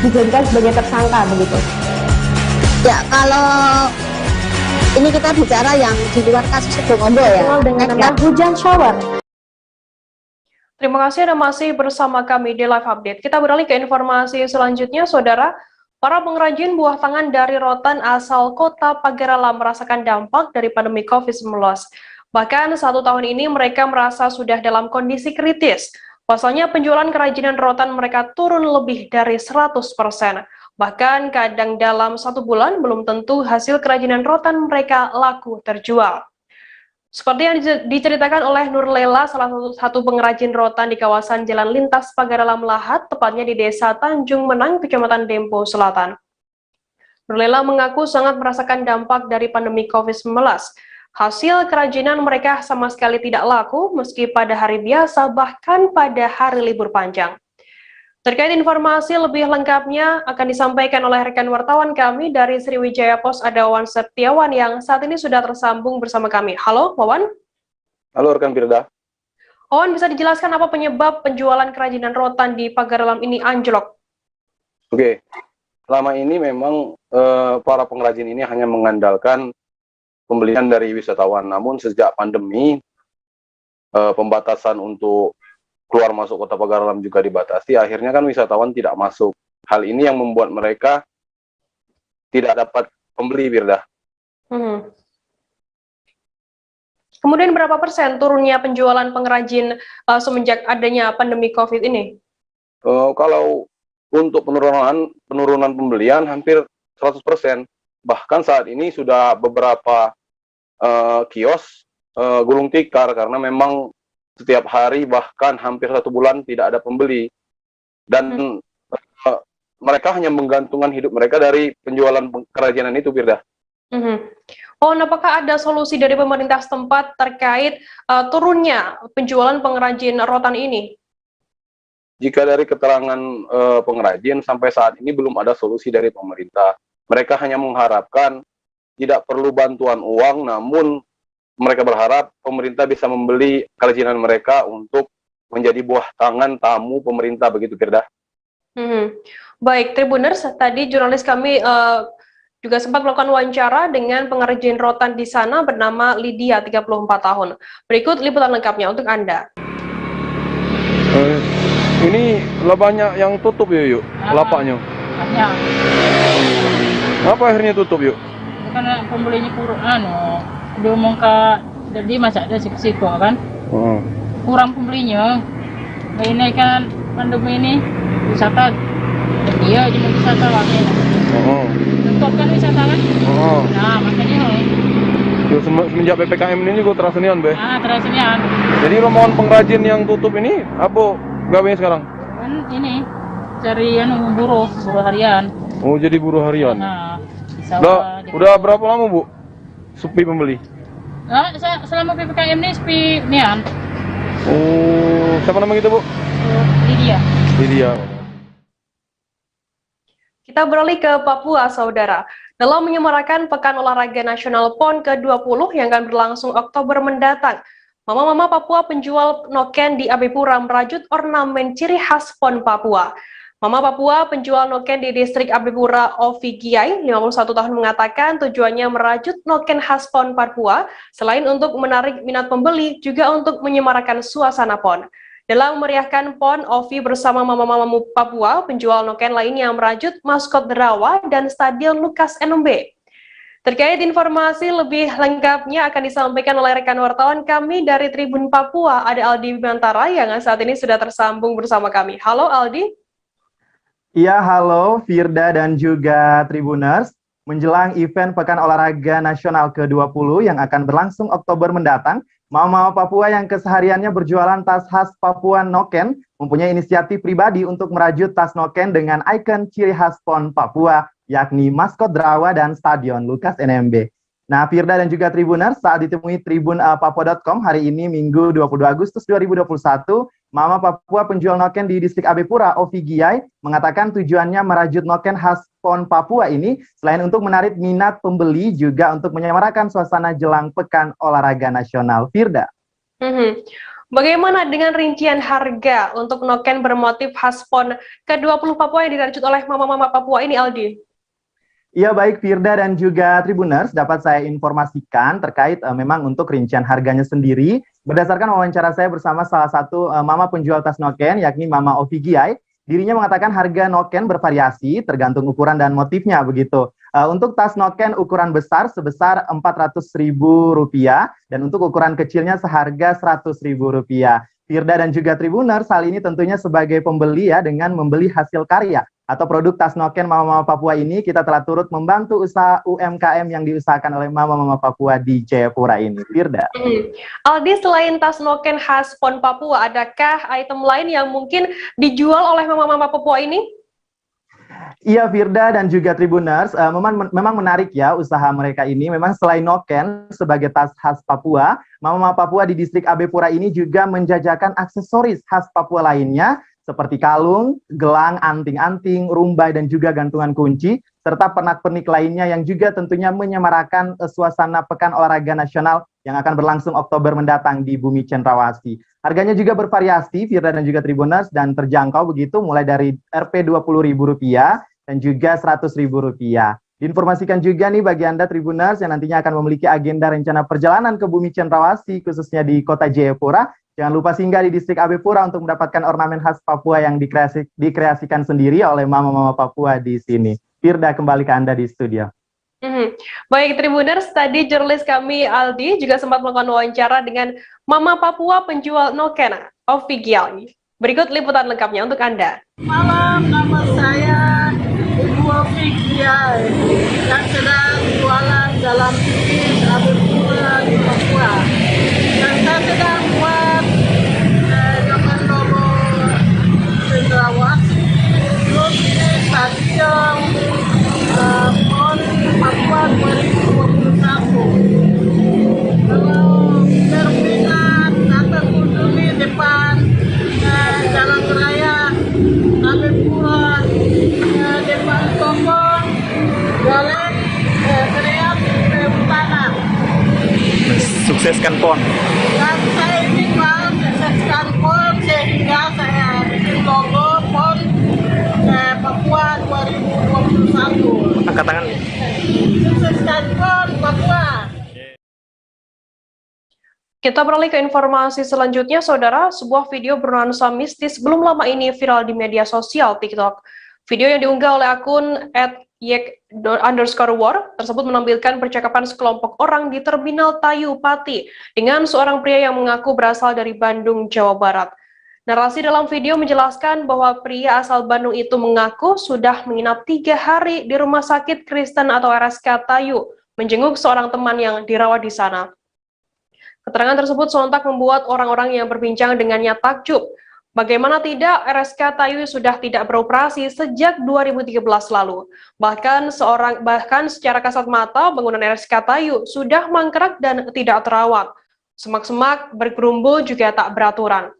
dijadikan sebagai tersangka begitu. Ya kalau ini kita bicara yang di luar kasus Situbondo ya, dengan nama hujan shower. Terima kasih Anda masih bersama kami di Live Update. Kita beralih ke informasi selanjutnya, Saudara. Para pengrajin buah tangan dari rotan asal kota Pagar-Alam merasakan dampak dari pandemi COVID-19. Bahkan 1 tahun ini mereka merasa sudah dalam kondisi kritis. Pasalnya penjualan kerajinan rotan mereka turun lebih dari 100%. Bahkan kadang dalam 1 bulan belum tentu hasil kerajinan rotan mereka laku terjual. Seperti yang diceritakan oleh Nur Lela, salah satu pengrajin rotan di kawasan Jalan Lintas Pagar-Alam Lahat, tepatnya di Desa Tanjung Menang, Kecamatan Dempo Selatan. Nur Lela mengaku sangat merasakan dampak dari pandemi COVID-19. Hasil kerajinan mereka sama sekali tidak laku, meski pada hari biasa bahkan pada hari libur panjang. Terkait informasi lebih lengkapnya akan disampaikan oleh rekan wartawan kami dari Sriwijaya Pos, ada Wawan Setiawan yang saat ini sudah tersambung bersama kami. Halo, Wawan. Halo, rekan Firda. Wawan, bisa dijelaskan apa penyebab penjualan kerajinan rotan di Pagar-Alam ini anjlok? Oke, selama ini memang para pengrajin ini hanya mengandalkan pembelian dari wisatawan. Namun sejak pandemi, pembatasan untuk keluar masuk kota Pagar-Alam juga dibatasi, akhirnya kan wisatawan tidak masuk. Hal ini yang membuat mereka tidak dapat pembeli, Firda. Kemudian berapa persen turunnya penjualan pengrajin semenjak adanya pandemi COVID ini? Kalau untuk penurunan pembelian hampir 100%. Bahkan saat ini sudah beberapa kios gulung tikar karena memang setiap hari bahkan hampir 1 bulan tidak ada pembeli, dan mereka hanya menggantungkan hidup mereka dari penjualan kerajinan itu, Firda. Oh, apakah ada solusi dari pemerintah setempat terkait turunnya penjualan pengrajin rotan ini? Jika dari keterangan pengrajin sampai saat ini belum ada solusi dari pemerintah. Mereka hanya mengharapkan tidak perlu bantuan uang, namun mereka berharap pemerintah bisa membeli kerajinan mereka untuk menjadi buah tangan tamu pemerintah, begitu, Firda. Baik, Tribuners, tadi jurnalis kami juga sempat melakukan wawancara dengan pengrajin rotan di sana bernama Lydia, 34 tahun. Berikut liputan lengkapnya untuk Anda. Ini lah banyak yang tutup yuk, lapaknya. Banyak. Apa akhirnya tutup yuk? Karena pembelinya kurang, diumumkan jadi masa ada siku kan. Kurang pembelinya. Nah, ini kan pandemi ini wisata. Iya, cuma wisata wakil. Tutup kan wisata kan? Nah, makanya Semenjak PPKM ini juga terasa nian, Be. terasa nian. Jadi rombongan pengrajin yang tutup ini apa gawenya sekarang? Kan ini cari buruh harian. Oh, jadi buruh harian. Nah, udah berapa lama, Bu? Sepi pembeli? Nah, selama PPKM ini sepi nian. Oh, siapa nama kita, Bu? Lydia. Kita beralih ke Papua, saudara. Dalam menyemarakan Pekan Olahraga Nasional PON ke-20 yang akan berlangsung Oktober mendatang, mama-mama Papua penjual noken di Abipura merajut ornamen ciri khas PON Papua. Mama Papua penjual noken di distrik Abipura Ovigiai, 51 tahun mengatakan tujuannya merajut noken khas PON Papua, selain untuk menarik minat pembeli, juga untuk menyemarakan suasana PON. Dalam meriahkan PON, Ovi bersama mama-mama Papua, penjual noken lainnya merajut maskot Derawa dan Stadion Lukas NMB. Terkait informasi lebih lengkapnya akan disampaikan oleh rekan wartawan kami dari Tribun Papua, ada Aldi Bimantara yang saat ini sudah tersambung bersama kami. Halo Aldi. Iya, halo Firda dan juga Tribuners. Menjelang event Pekan Olahraga Nasional ke-20 yang akan berlangsung Oktober mendatang, mama Papua yang kesehariannya berjualan tas khas Papua Noken mempunyai inisiatif pribadi untuk merajut tas Noken dengan ikon ciri khas PON Papua, yakni maskot Derawa dan Stadion Lukas NMB. Nah, Firda dan juga Tribuners, saat ditemui Tribun Papua.com hari ini Minggu 22 Agustus 2021, mama Papua penjual noken di distrik Abipura, Ovigiai, mengatakan tujuannya merajut noken khas PON Papua ini selain untuk menarik minat pembeli, juga untuk menyemarakan suasana jelang Pekan Olahraga Nasional. Firda. Bagaimana dengan rincian harga untuk noken bermotif khas PON ke-20 Papua yang dirajut oleh mama-mama Papua ini, Aldi? Iya, baik Firda dan juga Tribuners, dapat saya informasikan terkait memang untuk rincian harganya sendiri. Berdasarkan wawancara saya bersama salah satu mama penjual tas noken, yakni Mama Ovigiai, dirinya mengatakan harga noken bervariasi tergantung ukuran dan motifnya begitu. Untuk tas noken ukuran besar sebesar Rp400.000 dan untuk ukuran kecilnya seharga Rp100.000. Firda dan juga Tribuners, hal ini tentunya sebagai pembeli ya, dengan membeli hasil karya atau produk tas noken mama-mama Papua ini, kita telah turut membantu usaha UMKM yang diusahakan oleh mama-mama Papua di Jayapura ini. Firda. Aldi, selain tas noken khas PON Papua, adakah item lain yang mungkin dijual oleh mama-mama Papua ini? Iya, Firda dan juga Tribuners, memang menarik ya usaha mereka ini. Memang selain noken sebagai tas khas Papua, mama-mama Papua di distrik Abipura ini juga menjajakan aksesoris khas Papua lainnya, seperti kalung, gelang, anting-anting, rumbai, dan juga gantungan kunci, serta pernak-pernik lainnya yang juga tentunya menyemarakan suasana Pekan Olahraga Nasional yang akan berlangsung Oktober mendatang di Bumi Cendrawasih. Harganya juga bervariasi, Firda dan juga Tribuners, dan terjangkau begitu, mulai dari Rp20.000 dan juga Rp100.000. Diinformasikan juga nih bagi Anda Tribuners yang nantinya akan memiliki agenda rencana perjalanan ke Bumi Cendrawasih, khususnya di kota Jayapura, jangan lupa singgah di distrik Abipura untuk mendapatkan ornamen khas Papua yang dikreasikan sendiri oleh mama-mama Papua di sini. Firda, kembali ke Anda di studio. Baik Tribuners, tadi jurnalis kami Aldi juga sempat melakukan wawancara dengan mama Papua penjual noken Ovigiai. Berikut liputan lengkapnya untuk Anda. Malam, nama saya Ibu Ovigiai yang sedang jualan dalam bisnis Abipura di Papua. Dan saya sedang buat dengan logo Cendrawasih, terus ini stadion PON Papua 2021. Kalau berminat datang kunjungi depan Jalan Raya Abipura, depan toko Jalan Kreat Utara. Sukseskan PON. Dan saya ingin sukseskan PON sehingga saya bikin logo PON Papua 2021. Angkat tangan. Sukseskan PON Papua. Kita beralih ke informasi selanjutnya, saudara. Sebuah video bernuansa mistis belum lama ini viral di media sosial TikTok. Video yang diunggah oleh akun @YEK_war tersebut menampilkan percakapan sekelompok orang di Terminal Tayu Pati dengan seorang pria yang mengaku berasal dari Bandung, Jawa Barat. Narasi dalam video menjelaskan bahwa pria asal Bandung itu mengaku sudah menginap 3 hari di Rumah Sakit Kristen atau RSK Tayu, menjenguk seorang teman yang dirawat di sana. Keterangan tersebut sontak membuat orang-orang yang berbincang dengannya takjub. Bagaimana tidak, RSK Tayu sudah tidak beroperasi sejak 2013 lalu. Bahkan secara kasat mata, bangunan RSK Tayu sudah mangkrak dan tidak terawat. Semak-semak bergerumbul juga tak beraturan.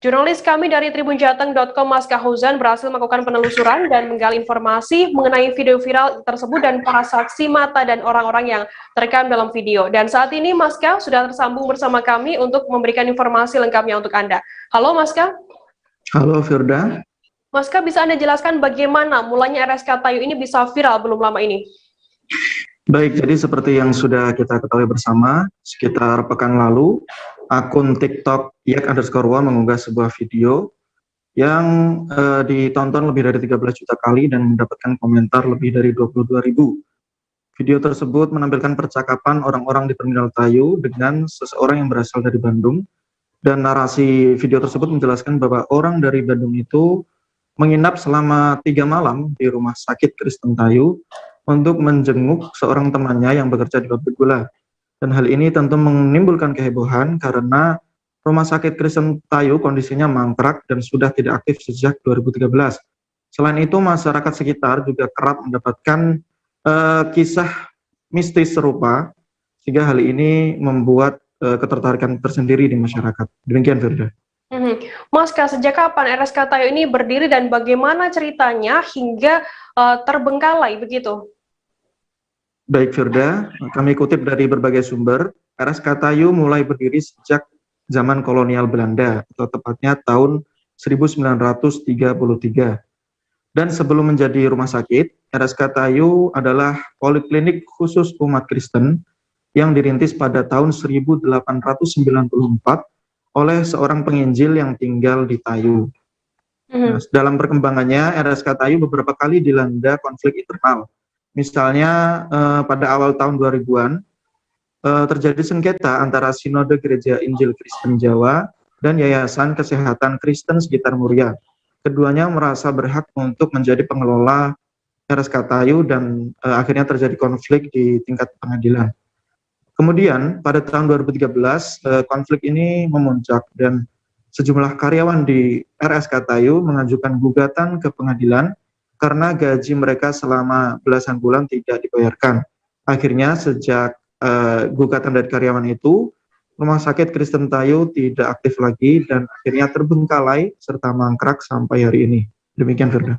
Jurnalis kami dari tribunjateng.com Mas Kahuzan berhasil melakukan penelusuran dan menggali informasi mengenai video viral tersebut dan para saksi mata dan orang-orang yang terekam dalam video. Dan saat ini Mas Kah sudah tersambung bersama kami untuk memberikan informasi lengkapnya untuk Anda. Halo Mas Kah. Halo Firda. Mas Kah, bisa Anda jelaskan bagaimana mulanya RSK Tayu ini bisa viral belum lama ini? Baik, jadi seperti yang sudah kita ketahui bersama, sekitar pekan lalu, akun TikTok YEK_war mengunggah sebuah video yang ditonton lebih dari 13 juta kali dan mendapatkan komentar lebih dari 22.000. Video tersebut menampilkan percakapan orang-orang di Terminal Tayu dengan seseorang yang berasal dari Bandung, dan narasi video tersebut menjelaskan bahwa orang dari Bandung itu menginap selama 3 malam di Rumah Sakit Kristen Tayu untuk menjenguk seorang temannya yang bekerja di pabrik gula. Dan hal ini tentu menimbulkan kehebohan karena Rumah Sakit Kristen Tayu kondisinya mangkrak dan sudah tidak aktif sejak 2013. Selain itu, masyarakat sekitar juga kerap mendapatkan kisah mistis serupa, sehingga hal ini membuat ketertarikan tersendiri di masyarakat. Demikian, Firda. Mas Kah, sejak kapan RSK Tayu ini berdiri dan bagaimana ceritanya hingga terbengkalai begitu? Baik Firda, kami kutip dari berbagai sumber, RSK Tayu mulai berdiri sejak zaman kolonial Belanda, atau tepatnya tahun 1933. Dan sebelum menjadi rumah sakit, RSK Tayu adalah poliklinik khusus umat Kristen yang dirintis pada tahun 1894 oleh seorang penginjil yang tinggal di Tayu. Nah, dalam perkembangannya, RSK Tayu beberapa kali dilanda konflik internal. Misalnya pada awal tahun 2000-an terjadi sengketa antara Sinode Gereja Injil Kristen Jawa dan Yayasan Kesehatan Kristen sekitar Muria. Keduanya merasa berhak untuk menjadi pengelola RSK Tayu dan akhirnya terjadi konflik di tingkat pengadilan. Kemudian pada tahun 2013 konflik ini memuncak dan sejumlah karyawan di RSK Tayu mengajukan gugatan ke pengadilan karena gaji mereka selama belasan bulan tidak dibayarkan. Akhirnya sejak gugatan dari karyawan itu, Rumah Sakit Kristen Tayu tidak aktif lagi dan akhirnya terbengkalai serta mangkrak sampai hari ini. Demikian, Firda.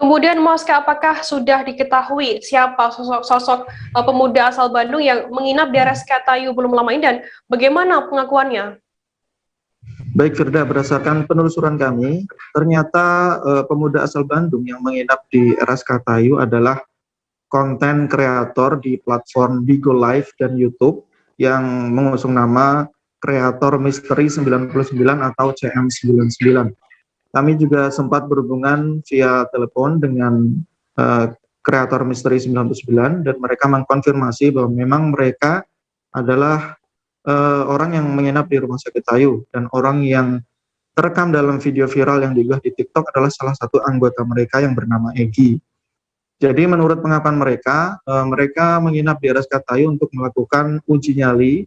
Kemudian Mas Kah, apakah sudah diketahui siapa sosok pemuda asal Bandung yang menginap di RSK Tayu belum lama ini dan bagaimana pengakuannya? Baik Firda, berdasarkan penelusuran kami, ternyata pemuda asal Bandung yang menginap di RSK Tayu adalah konten kreator di platform Bigo Live dan YouTube yang mengusung nama Kreator Misteri 99 atau CM99. Kami juga sempat berhubungan via telepon dengan Kreator Misteri 99 dan mereka mengkonfirmasi bahwa memang mereka adalah orang yang menginap di Rumah Sakit Tayu, dan orang yang terekam dalam video viral yang diunggah di TikTok adalah salah satu anggota mereka yang bernama Egi. Jadi menurut pengakuan mereka, mereka menginap di RSK Tayu untuk melakukan uji nyali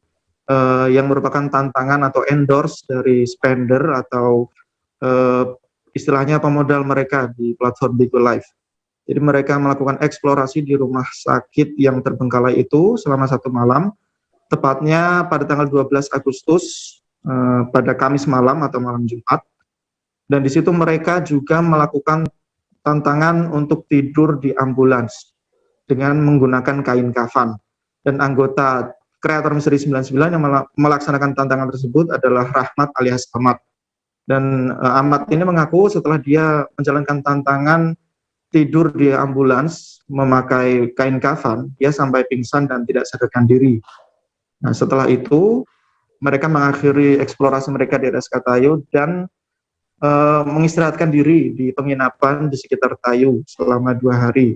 yang merupakan tantangan atau endorse dari spender atau istilahnya pemodal mereka di platform Bigo Live. Jadi mereka melakukan eksplorasi di rumah sakit yang terbengkalai itu selama 1 malam, tepatnya pada tanggal 12 Agustus pada Kamis malam atau malam Jumat. Dan di situ mereka juga melakukan tantangan untuk tidur di ambulans dengan menggunakan kain kafan. Dan anggota Kreator Misteri 99 yang melaksanakan tantangan tersebut adalah Rahmat alias Ahmad. Dan Ahmad ini mengaku setelah dia menjalankan tantangan tidur di ambulans memakai kain kafan, dia sampai pingsan dan tidak sadarkan diri. Nah, setelah itu mereka mengakhiri eksplorasi mereka di RSK Tayu dan mengistirahatkan diri di penginapan di sekitar Tayu selama 2 hari.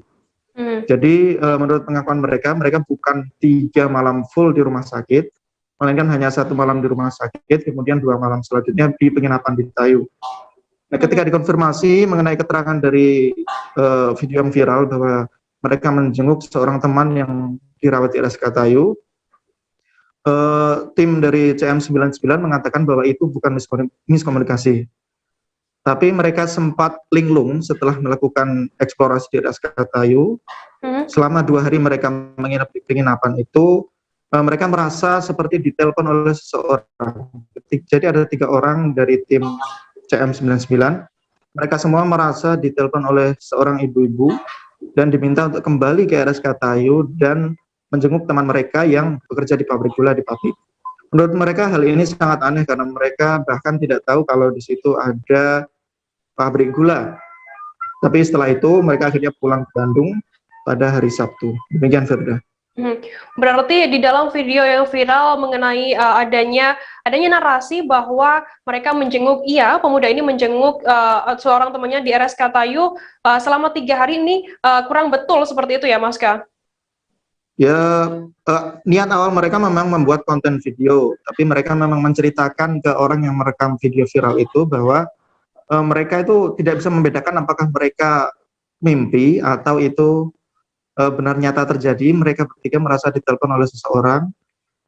Jadi menurut pengakuan mereka, mereka bukan 3 malam full di rumah sakit, melainkan hanya 1 malam di rumah sakit, kemudian 2 malam selanjutnya di penginapan di Tayu. Nah, ketika dikonfirmasi mengenai keterangan dari video yang viral bahwa mereka menjenguk seorang teman yang dirawat di RSK Tayu, tim dari CM99 mengatakan bahwa itu bukan miskomunikasi. Tapi mereka sempat linglung setelah melakukan eksplorasi di RSK Tayu. Selama 2 hari mereka menginap di penginapan itu, mereka merasa seperti ditelepon oleh seseorang. Jadi ada 3 orang dari tim CM99. Mereka semua merasa ditelepon oleh seorang ibu-ibu dan diminta untuk kembali ke RSK Tayu dan menjenguk teman mereka yang bekerja di pabrik gula di pabrik. Menurut mereka hal ini sangat aneh karena mereka bahkan tidak tahu kalau di situ ada pabrik gula. Tapi setelah itu mereka akhirnya pulang ke Bandung pada hari Sabtu. Demikian, Firda. Berarti di dalam video yang viral mengenai adanya narasi bahwa mereka menjenguk, pemuda ini menjenguk seorang temannya di RSK Tayu selama 3 hari ini, kurang betul seperti itu ya, Mas Ka? Ya, niat awal mereka memang membuat konten video, tapi mereka memang menceritakan ke orang yang merekam video viral itu bahwa mereka itu tidak bisa membedakan apakah mereka mimpi atau itu benar nyata terjadi. Mereka bertiga merasa ditelepon oleh seseorang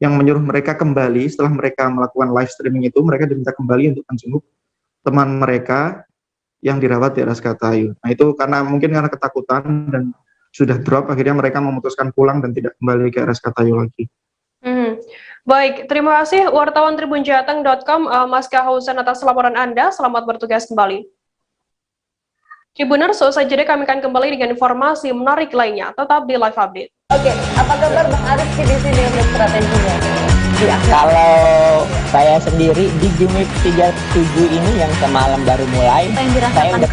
yang menyuruh mereka kembali setelah mereka melakukan live streaming itu. Mereka diminta kembali untuk menjenguk teman mereka yang dirawat di RSK Tayu. Nah, itu mungkin karena ketakutan dan sudah drop, akhirnya mereka memutuskan pulang dan tidak kembali ke RSK Tayu lagi. Baik, terima kasih wartawan tribunjateng.com, Mas Kahausan atas laporan Anda. Selamat bertugas kembali. Tribuners, selesai jeda kami akan kembali dengan informasi menarik lainnya. Tetap di Live Update. Oke, apa kabar Bang Arif di sini untuk strateginya? Kalau saya sendiri di Jumip 37 ini yang semalam baru mulai, saya udah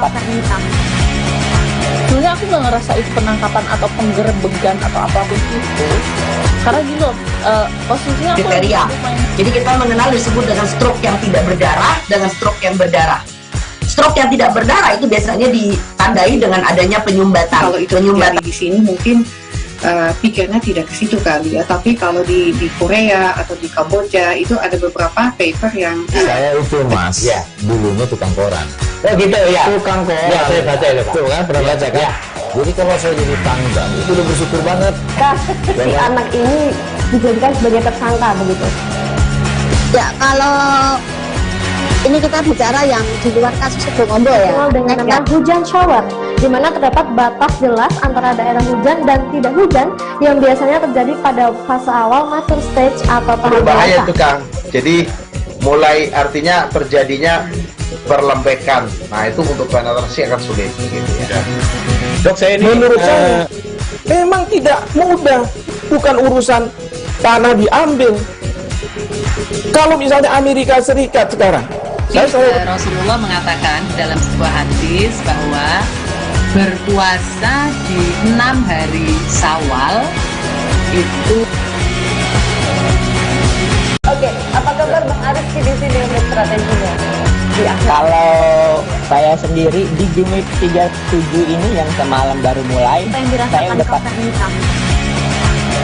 sebenarnya aku nggak ngerasa itu penangkapan atau penggerbegan atau apapun itu, karena gini loh, posisinya aku kriteria. Jadi kita mengenal disebut dengan stroke yang tidak berdarah dengan stroke yang berdarah. Stroke yang tidak berdarah itu biasanya ditandai dengan adanya penyumbatan. Kalau itu terjadi di sini mungkin pikirnya tidak ke situ kali ya, tapi kalau di Korea atau di Kamboja itu ada beberapa paper yang saya itu Mas, ya dulunya tukang koran. Oh gitu ya, Tukang koran. Ya saya baca itu Pak. Tuh kan pernah baca kan? Jadi kalau saya jadi tanggal itu udah bersyukur banget. Si anak ini dijadikan sebagai tersangka begitu. Ya, kalau ini kita bicara yang di luar kasus Situbondo ya, dengan nama hujan shower, di mana terdapat batas jelas antara daerah hujan dan tidak hujan yang biasanya terjadi pada fase awal mature stage atau tahap berbahaya dewasa. itu Kang. Jadi mulai artinya terjadinya perlembekan. Nah, itu untuk penetrasi akan sulit gitu ya. Dok, saya ini menurut saya memang tidak mudah, bukan urusan tanah diambil. Kalau misalnya Amerika Serikat sekarang, Rasulullah mengatakan dalam sebuah hadis bahwa berpuasa di 6 hari Syawal itu. Oke, apa kabar Bang Arif di sini untuk strateginya? Kalau saya sendiri di Jumip 37 ini yang semalam baru mulai, saya udah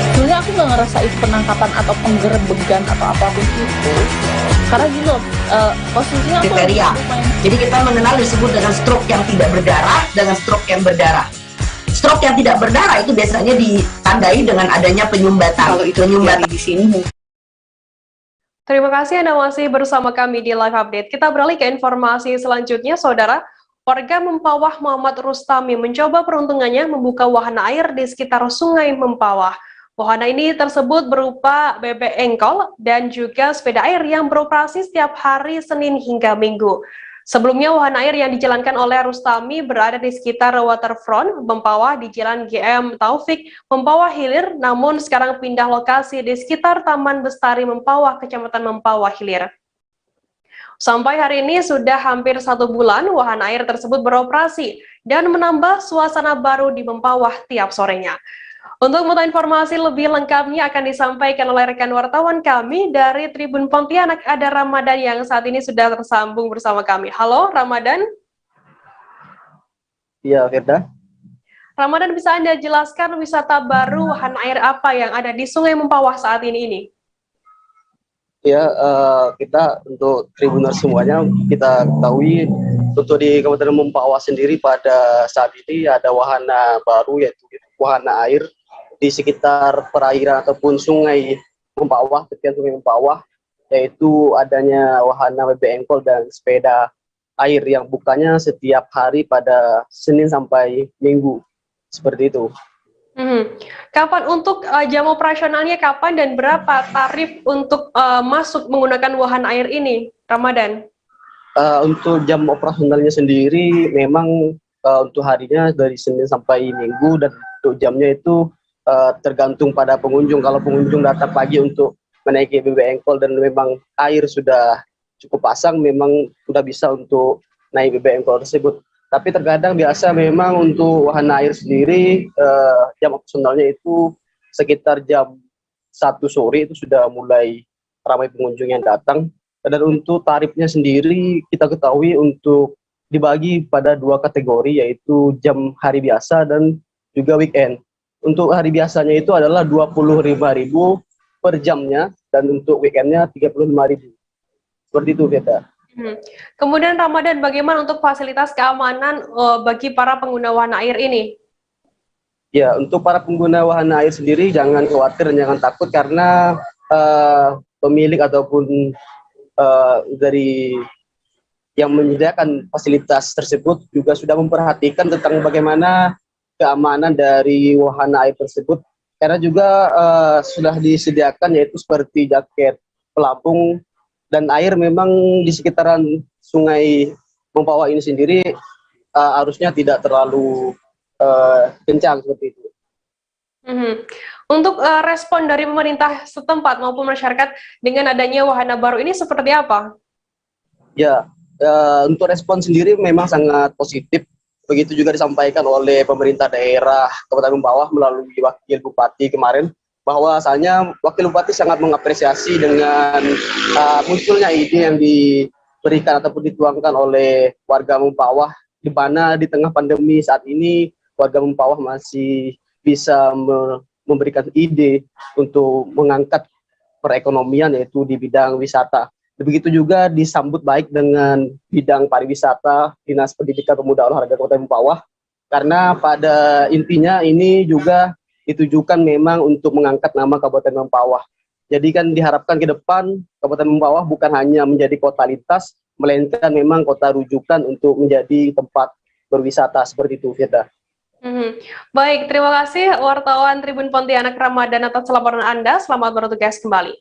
sebenarnya aku nggak ngerasa itu penangkapan atau penggerbegan atau apapun itu, karena gini loh, posisinya aku kriteria. Jadi kita mengenal disebut dengan stroke yang tidak berdarah dengan stroke yang berdarah. Stroke yang tidak berdarah itu biasanya ditandai dengan adanya penyumbatan. Kalau itu terjadi di sini mungkin. Terima kasih Anda masih bersama kami di Live Update. Kita beralih ke informasi selanjutnya, Saudara. Warga Mempawah Muhammad Rustami mencoba peruntungannya membuka wahana air di sekitar Sungai Mempawah. Wahana ini tersebut berupa bebek engkol dan juga sepeda air yang beroperasi setiap hari Senin hingga Minggu. Sebelumnya wahana air yang dijalankan oleh Rustami berada di sekitar waterfront Mempawah di Jalan GM Taufik, Mempawah Hilir, namun sekarang pindah lokasi di sekitar Taman Bestari Mempawah, Kecamatan Mempawah Hilir. Sampai hari ini sudah hampir 1 bulan wahana air tersebut beroperasi dan menambah suasana baru di Mempawah tiap sorenya. Untuk mengetahui informasi lebih lengkapnya akan disampaikan oleh rekan wartawan kami dari Tribun Pontianak, ada Ramadan yang saat ini sudah tersambung bersama kami. Halo Ramadan. Iya, Firda. Ramadan, bisa Anda jelaskan wisata baru wahana air apa yang ada di Sungai Mempawah saat ini? Ya, kita untuk Tribuners semuanya kita ketahui untuk di Kabupaten Mempawah sendiri pada saat ini ada wahana baru yaitu wahana air di sekitar perairan ataupun Sungai Mempawah, tepian Sungai Mempawah, yaitu adanya wahana BB Engkol dan sepeda air yang bukanya setiap hari pada Senin sampai Minggu, seperti itu. Kapan untuk jam operasionalnya, kapan dan berapa tarif untuk masuk menggunakan wahana air ini, Ramadan? Untuk jam operasionalnya sendiri memang untuk harinya dari Senin sampai Minggu, dan untuk jamnya itu tergantung pada pengunjung. Kalau pengunjung datang pagi untuk menaiki BB Engkol dan memang air sudah cukup pasang, memang sudah bisa untuk naik BB Engkol tersebut. Tapi terkadang biasa memang untuk wahana air sendiri jam operasionalnya itu sekitar jam 1 sore itu sudah mulai ramai pengunjung yang datang. Dan untuk tarifnya sendiri kita ketahui untuk dibagi pada 2 kategori, yaitu jam hari biasa dan juga weekend. Untuk hari biasanya itu adalah 25.000 per jamnya, dan untuk weekendnya 35.000. Seperti itu, Beta. Kemudian Ramadan, bagaimana untuk fasilitas keamanan bagi para pengguna wahana air ini? Ya, untuk para pengguna wahana air sendiri jangan khawatir dan jangan takut, karena pemilik ataupun dari yang menyediakan fasilitas tersebut juga sudah memperhatikan tentang bagaimana keamanan dari wahana air tersebut, karena juga sudah disediakan yaitu seperti jaket pelampung, dan air memang di sekitaran Sungai Mempawah ini sendiri arusnya tidak terlalu kencang seperti itu. Untuk respon dari pemerintah setempat maupun masyarakat dengan adanya wahana baru ini seperti apa? Ya, untuk respon sendiri memang sangat positif. Begitu juga disampaikan oleh pemerintah daerah Kabupaten Mempawah melalui Wakil Bupati kemarin, bahwasanya Wakil Bupati sangat mengapresiasi dengan munculnya ide yang diberikan ataupun dituangkan oleh warga Mempawah, di mana di tengah pandemi saat ini warga Mempawah masih bisa memberikan ide untuk mengangkat perekonomian yaitu di bidang wisata. Begitu juga disambut baik dengan bidang pariwisata Dinas Pendidikan Pemuda Olahraga Kabupaten Mempawah, karena pada intinya ini juga ditujukan memang untuk mengangkat nama Kabupaten Mempawah. Jadi kan diharapkan ke depan Kabupaten Mempawah bukan hanya menjadi kota lintas, melainkan memang kota rujukan untuk menjadi tempat berwisata, seperti itu, Firda. Baik, terima kasih wartawan Tribun Pontianak Ramadan atas laporan Anda. Selamat bertugas kembali.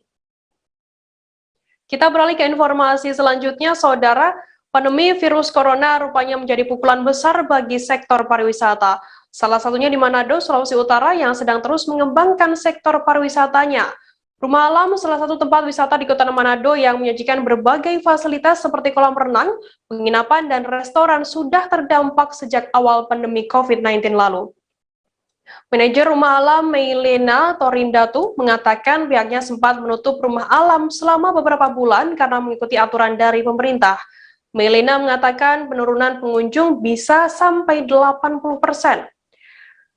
Kita beralih ke informasi selanjutnya, Saudara. Pandemi virus corona rupanya menjadi pukulan besar bagi sektor pariwisata. Salah satunya di Manado, Sulawesi Utara yang sedang terus mengembangkan sektor pariwisatanya. Rumah Alam, salah satu tempat wisata di Kota Manado yang menyajikan berbagai fasilitas seperti kolam renang, penginapan, dan restoran sudah terdampak sejak awal pandemi COVID-19 lalu. Manajer Rumah Alam Meilena Torindatu mengatakan pihaknya sempat menutup Rumah Alam selama beberapa bulan karena mengikuti aturan dari pemerintah. Meilena mengatakan penurunan pengunjung bisa sampai 80%.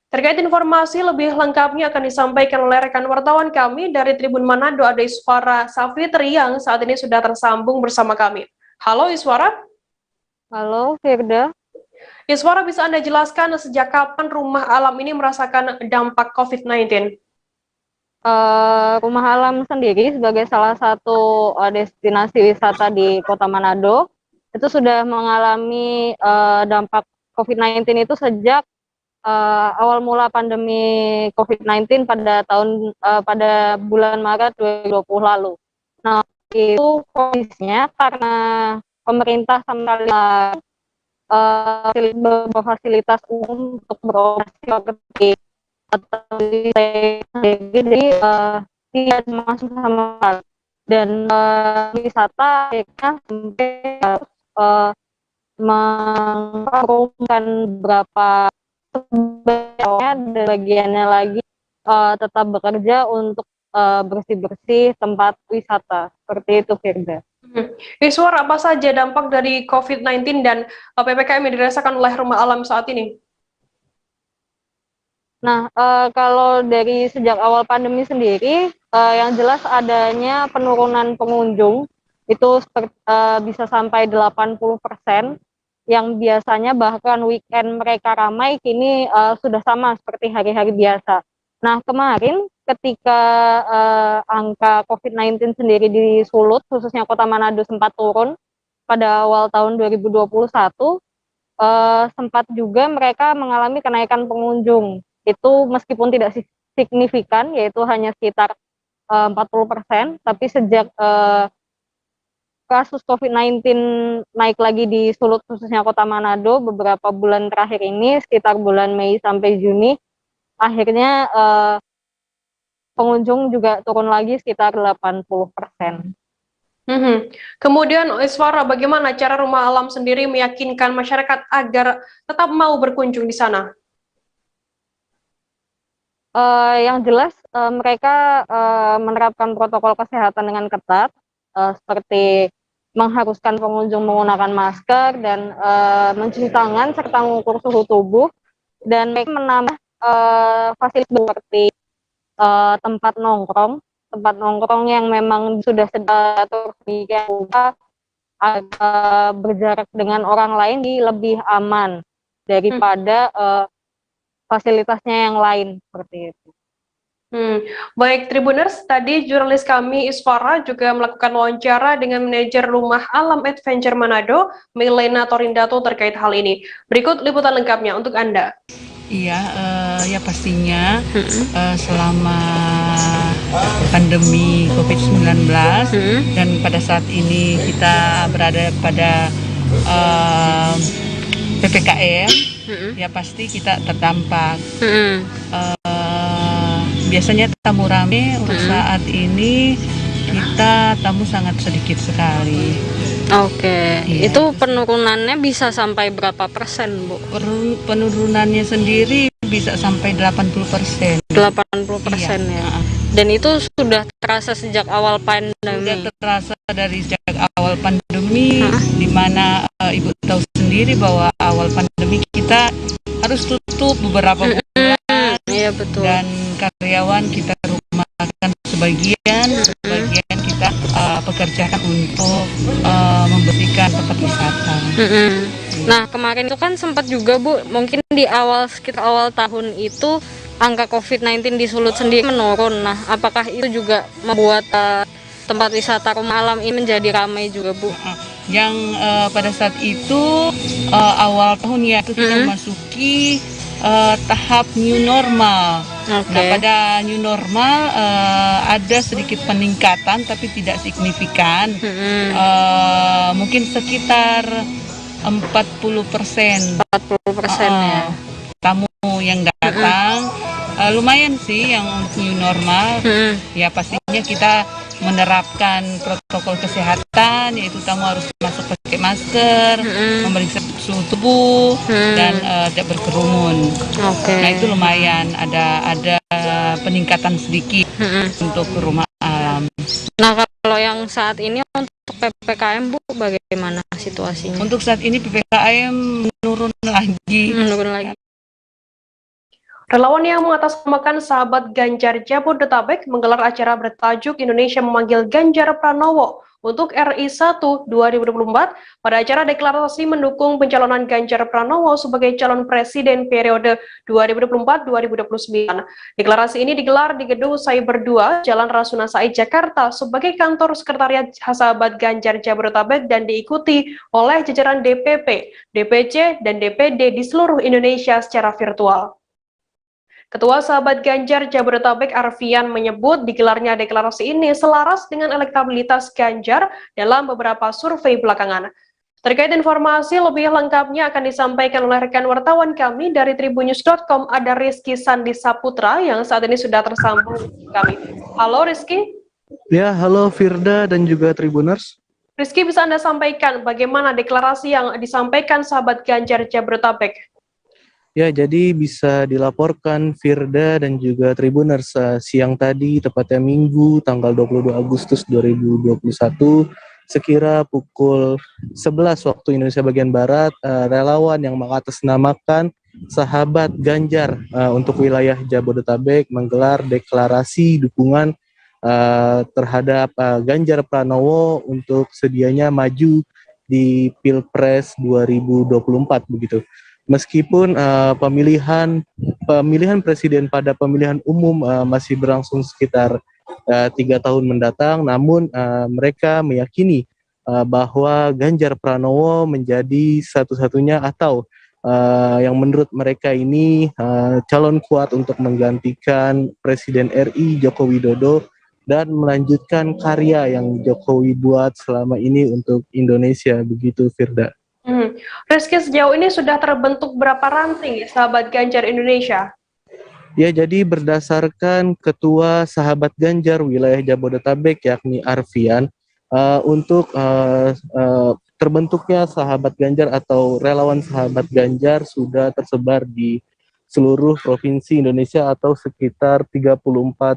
Terkait informasi lebih lengkapnya akan disampaikan oleh rekan wartawan kami dari Tribun Manado, ada Iswara Safitri yang saat ini sudah tersambung bersama kami. Halo Iswara. Halo Firda. Iswara, bisa Anda jelaskan sejak kapan Rumah Alam ini merasakan dampak COVID-19? Rumah Alam sendiri sebagai salah satu destinasi wisata di Kota Manado itu sudah mengalami dampak COVID-19 itu sejak awal mula pandemi COVID-19 pada bulan Maret 2020 lalu. Nah, itu kondisinya karena pemerintah sampai fasilitas umum untuk beroperasi seperti jadi tidak masuk sama sekali, dan wisata akhirnya sampai mengurungkan beberapa bagiannya lagi tetap bekerja untuk bersih-bersih tempat wisata. Seperti itu, Firda. Iswar, apa saja dampak dari COVID-19 dan PPKM yang dirasakan oleh Rumah Alam saat ini? Nah, kalau dari sejak awal pandemi sendiri, yang jelas adanya penurunan pengunjung, itu bisa sampai 80%, yang biasanya bahkan weekend mereka ramai, kini sudah sama seperti hari-hari biasa. Nah, kemarin ketika angka COVID-19 sendiri di Sulut, khususnya Kota Manado sempat turun pada awal tahun 2021, sempat juga mereka mengalami kenaikan pengunjung. Itu meskipun tidak signifikan, yaitu hanya sekitar 40%, tapi sejak kasus COVID-19 naik lagi di Sulut, khususnya Kota Manado, beberapa bulan terakhir ini, sekitar bulan Mei sampai Juni, akhirnya pengunjung juga turun lagi sekitar 80%. Kemudian Iswara, bagaimana cara Rumah Alam sendiri meyakinkan masyarakat agar tetap mau berkunjung di sana? Yang jelas mereka menerapkan protokol kesehatan dengan ketat, seperti mengharuskan pengunjung menggunakan masker dan mencuci tangan serta mengukur suhu tubuh, dan mereka menambah fasilitas seperti tempat nongkrong yang memang sudah diatur sedemikian rupa agar berjarak dengan orang lain lebih aman daripada fasilitasnya yang lain, seperti itu. Baik, Tribuners, tadi jurnalis kami Iswara juga melakukan wawancara dengan manajer Rumah Alam Adventure Manado, Milena Torindato, terkait hal ini. Berikut liputan lengkapnya untuk Anda. Iya, ya pastinya selama pandemi COVID-19 dan pada saat ini kita berada pada PPKM, ya pasti kita terdampak. Biasanya tamu rame, untuk saat ini kita tamu sangat sedikit sekali. Oke, iya. Itu penurunannya bisa sampai berapa persen, Bu? Penurunannya sendiri bisa sampai 80%. 80% ya. Dan itu sudah terasa sejak awal pandemi. Sudah terasa dari sejak awal pandemi, di mana Ibu tahu sendiri bahwa awal pandemi kita harus tutup beberapa bulan. Iya, betul. Dan karyawan kita rumahkan sebagian kita pekerjakan untuk membersihkan tempat wisata. Nah, kemarin itu kan sempat juga, Bu, mungkin di sekitar awal tahun itu angka COVID-19 di Sulut sendiri menurun. Nah, apakah itu juga membuat tempat wisata Rumah Alam ini menjadi ramai juga, Bu? Yang pada saat itu awal tahun ya, itu kita memasuki tahap new normal. Nah, pada new normal ada sedikit peningkatan tapi tidak signifikan. Mungkin sekitar 40%. 40% ya. Tamu yang datang lumayan sih yang new normal. Ya pastinya kita menerapkan protokol kesehatan, yaitu tamu harus masuk pakai masker, memeriksa suhu tubuh, dan tidak berkerumun. Nah itu lumayan ada peningkatan sedikit untuk Rumah Alam. Nah kalau yang saat ini untuk PPKM, Bu, bagaimana situasinya? Untuk saat ini PPKM menurun lagi. Relawan yang mengatasnamakan Sahabat Ganjar Jabodetabek menggelar acara bertajuk Indonesia Memanggil Ganjar Pranowo untuk RI 1 2024 pada acara deklarasi mendukung pencalonan Ganjar Pranowo sebagai calon presiden periode 2024-2029. Deklarasi ini digelar di Gedung Cyber 2, Jalan Rasuna Said, Jakarta sebagai kantor sekretariat Sahabat Ganjar Jabodetabek dan diikuti oleh jajaran DPP, DPC, dan DPD di seluruh Indonesia secara virtual. Ketua Sahabat Ganjar Jabodetabek Arfian menyebut digelarnya deklarasi ini selaras dengan elektabilitas Ganjar dalam beberapa survei belakangan. Terkait informasi lebih lengkapnya akan disampaikan oleh rekan wartawan kami dari tribunnews.com, ada Rizky Sandi Saputra yang saat ini sudah tersambung kami. Halo Rizky. Ya, halo Firda dan juga Tribuners. Rizky, bisa Anda sampaikan bagaimana deklarasi yang disampaikan Sahabat Ganjar Jabodetabek? Ya, jadi bisa dilaporkan Firda dan juga Tribuners siang tadi, tepatnya Minggu, tanggal 22 Agustus 2021, sekira pukul 11 waktu Indonesia bagian Barat, relawan yang mengatasnamakan Sahabat Ganjar untuk wilayah Jabodetabek menggelar deklarasi dukungan terhadap Ganjar Pranowo untuk sedianya maju di Pilpres 2024 begitu. Meskipun pemilihan presiden pada pemilihan umum masih berlangsung sekitar 3 tahun mendatang, namun mereka meyakini bahwa Ganjar Pranowo menjadi satu-satunya atau yang menurut mereka ini calon kuat untuk menggantikan Presiden RI Joko Widodo dan melanjutkan karya yang Jokowi buat selama ini untuk Indonesia, begitu Firda. Rizky, sejauh ini sudah terbentuk berapa ranting Sahabat Ganjar Indonesia? Ya, jadi berdasarkan Ketua Sahabat Ganjar wilayah Jabodetabek yakni Arfian, untuk terbentuknya Sahabat Ganjar atau relawan Sahabat Ganjar sudah tersebar di seluruh provinsi Indonesia atau sekitar 34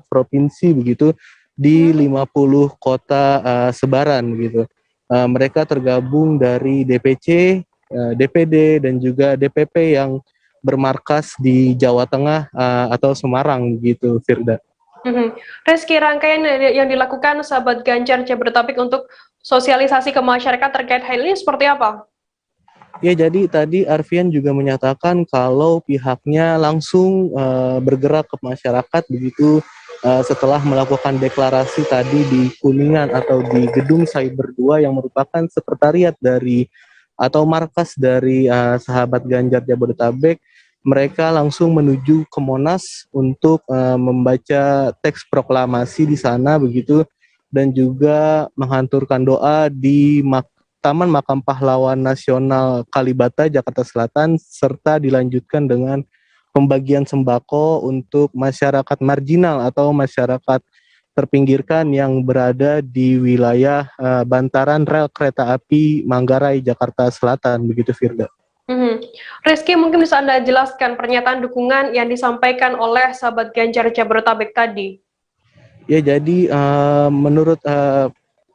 provinsi begitu di 50 kota sebaran gitu. Mereka tergabung dari DPC, DPD, dan juga DPP yang bermarkas di Jawa Tengah atau Semarang gitu, Firda. Rizky, rangkaian yang dilakukan Sahabat Ganjar Jabodetabek untuk sosialisasi ke masyarakat terkait hal ini seperti apa? Ya, jadi tadi Arfian juga menyatakan kalau pihaknya langsung bergerak ke masyarakat begitu setelah melakukan deklarasi tadi di Kuningan atau di Gedung Cyber 2 yang merupakan sekretariat dari atau markas dari Sahabat Ganjar Jabodetabek. Mereka langsung menuju ke Monas untuk membaca teks proklamasi di sana begitu, dan juga menghanturkan doa di Taman Makam Pahlawan Nasional Kalibata, Jakarta Selatan, serta dilanjutkan dengan pembagian sembako untuk masyarakat marginal atau masyarakat terpinggirkan yang berada di wilayah bantaran rel kereta api Manggarai, Jakarta Selatan, begitu Firda. Rizky, mungkin bisa Anda jelaskan pernyataan dukungan yang disampaikan oleh Sahabat Ganjar Jabodetabek tadi? Ya, jadi menurut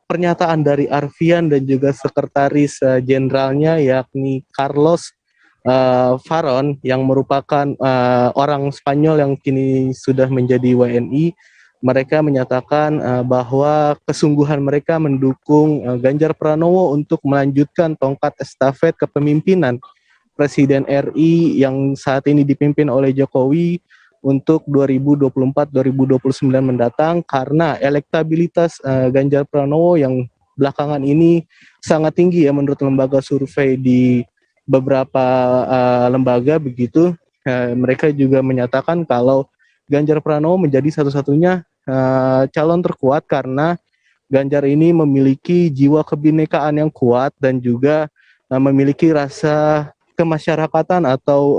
pernyataan dari Arfian dan juga sekretaris jenderalnya yakni Carlos Faron yang merupakan orang Spanyol yang kini sudah menjadi WNI, mereka menyatakan bahwa kesungguhan mereka mendukung Ganjar Pranowo untuk melanjutkan tongkat estafet kepemimpinan Presiden RI yang saat ini dipimpin oleh Jokowi untuk 2024-2029 mendatang, karena elektabilitas Ganjar Pranowo yang belakangan ini sangat tinggi ya menurut lembaga survei di beberapa lembaga begitu. Mereka juga menyatakan kalau Ganjar Pranowo menjadi satu-satunya calon terkuat karena Ganjar ini memiliki jiwa kebinekaan yang kuat dan juga memiliki rasa kemasyarakatan atau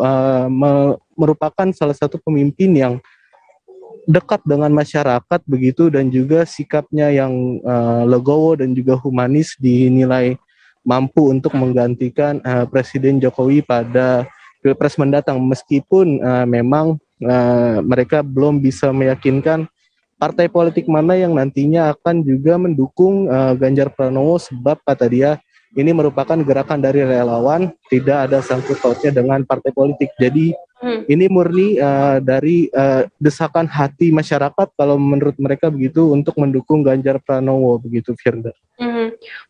merupakan salah satu pemimpin yang dekat dengan masyarakat begitu, dan juga sikapnya yang legowo dan juga humanis dinilai mampu untuk menggantikan Presiden Jokowi pada Pilpres mendatang, meskipun memang mereka belum bisa meyakinkan partai politik mana yang nantinya akan juga mendukung Ganjar Pranowo, sebab kata dia ini merupakan gerakan dari relawan, tidak ada sangkut pautnya dengan partai politik. Jadi ini murni dari desakan hati masyarakat kalau menurut mereka begitu untuk mendukung Ganjar Pranowo begitu, Firda.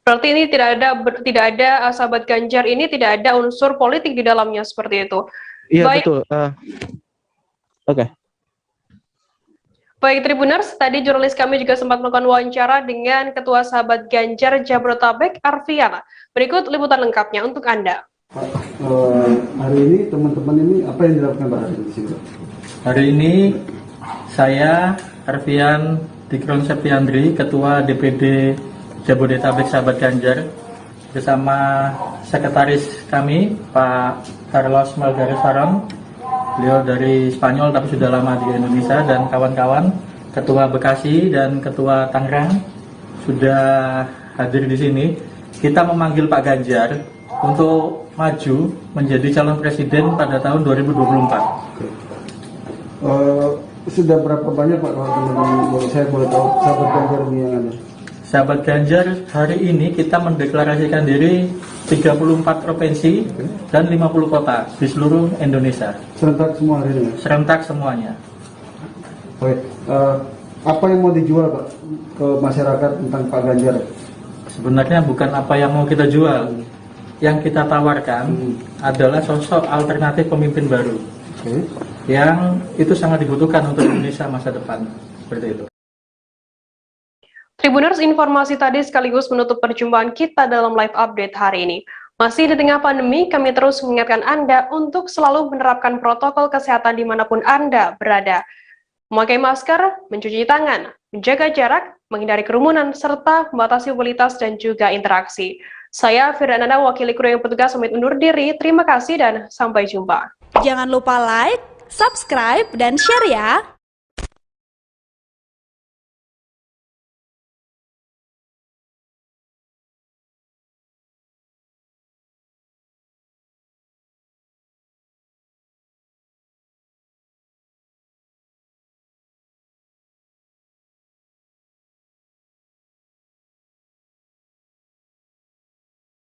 Berarti ini tidak ada Sahabat Ganjar ini tidak ada unsur politik di dalamnya seperti itu. Iya, betul. Oke. Baik Tribuners, tadi jurnalis kami juga sempat melakukan wawancara dengan Ketua Sahabat Ganjar Jabodetabek, Arfian. Berikut liputan lengkapnya untuk Anda. Hari ini teman-teman ini apa yang dilakukan Pak Arfian di situ? Hari ini saya Arfian Dikron Septiandri, Ketua DPD Jabodetabek Sahabat Ganjar, bersama sekretaris kami Pak Carlos Malgares Faron. Beliau dari Spanyol tapi sudah lama di Indonesia, dan kawan-kawan Ketua Bekasi dan Ketua Tangerang sudah hadir di sini. Kita memanggil Pak Ganjar untuk maju menjadi calon presiden pada tahun 2024. Sudah berapa banyak Pak kalau teman-teman saya boleh tahu sahabat Ganjar ini yang ada? Sahabat Ganjar hari ini kita mendeklarasikan diri 34 provinsi dan 50 kota di seluruh Indonesia. Serentak semua hari ini? Serentak semuanya. Oke, apa yang mau dijual Pak ke masyarakat tentang Pak Ganjar? Sebenarnya bukan apa yang mau kita jual. Yang kita tawarkan adalah sosok alternatif pemimpin baru. Yang itu sangat dibutuhkan untuk Indonesia masa depan. Seperti itu. Tribuners, informasi tadi sekaligus menutup perjumpaan kita dalam live update hari ini. Masih di tengah pandemi, kami terus mengingatkan Anda untuk selalu menerapkan protokol kesehatan dimanapun Anda berada. Memakai masker, mencuci tangan, menjaga jarak, menghindari kerumunan, serta membatasi mobilitas dan juga interaksi. Saya Firdananda, wakili kru yang petugas pamit undur diri. Terima kasih dan sampai jumpa. Jangan lupa like, subscribe, dan share ya!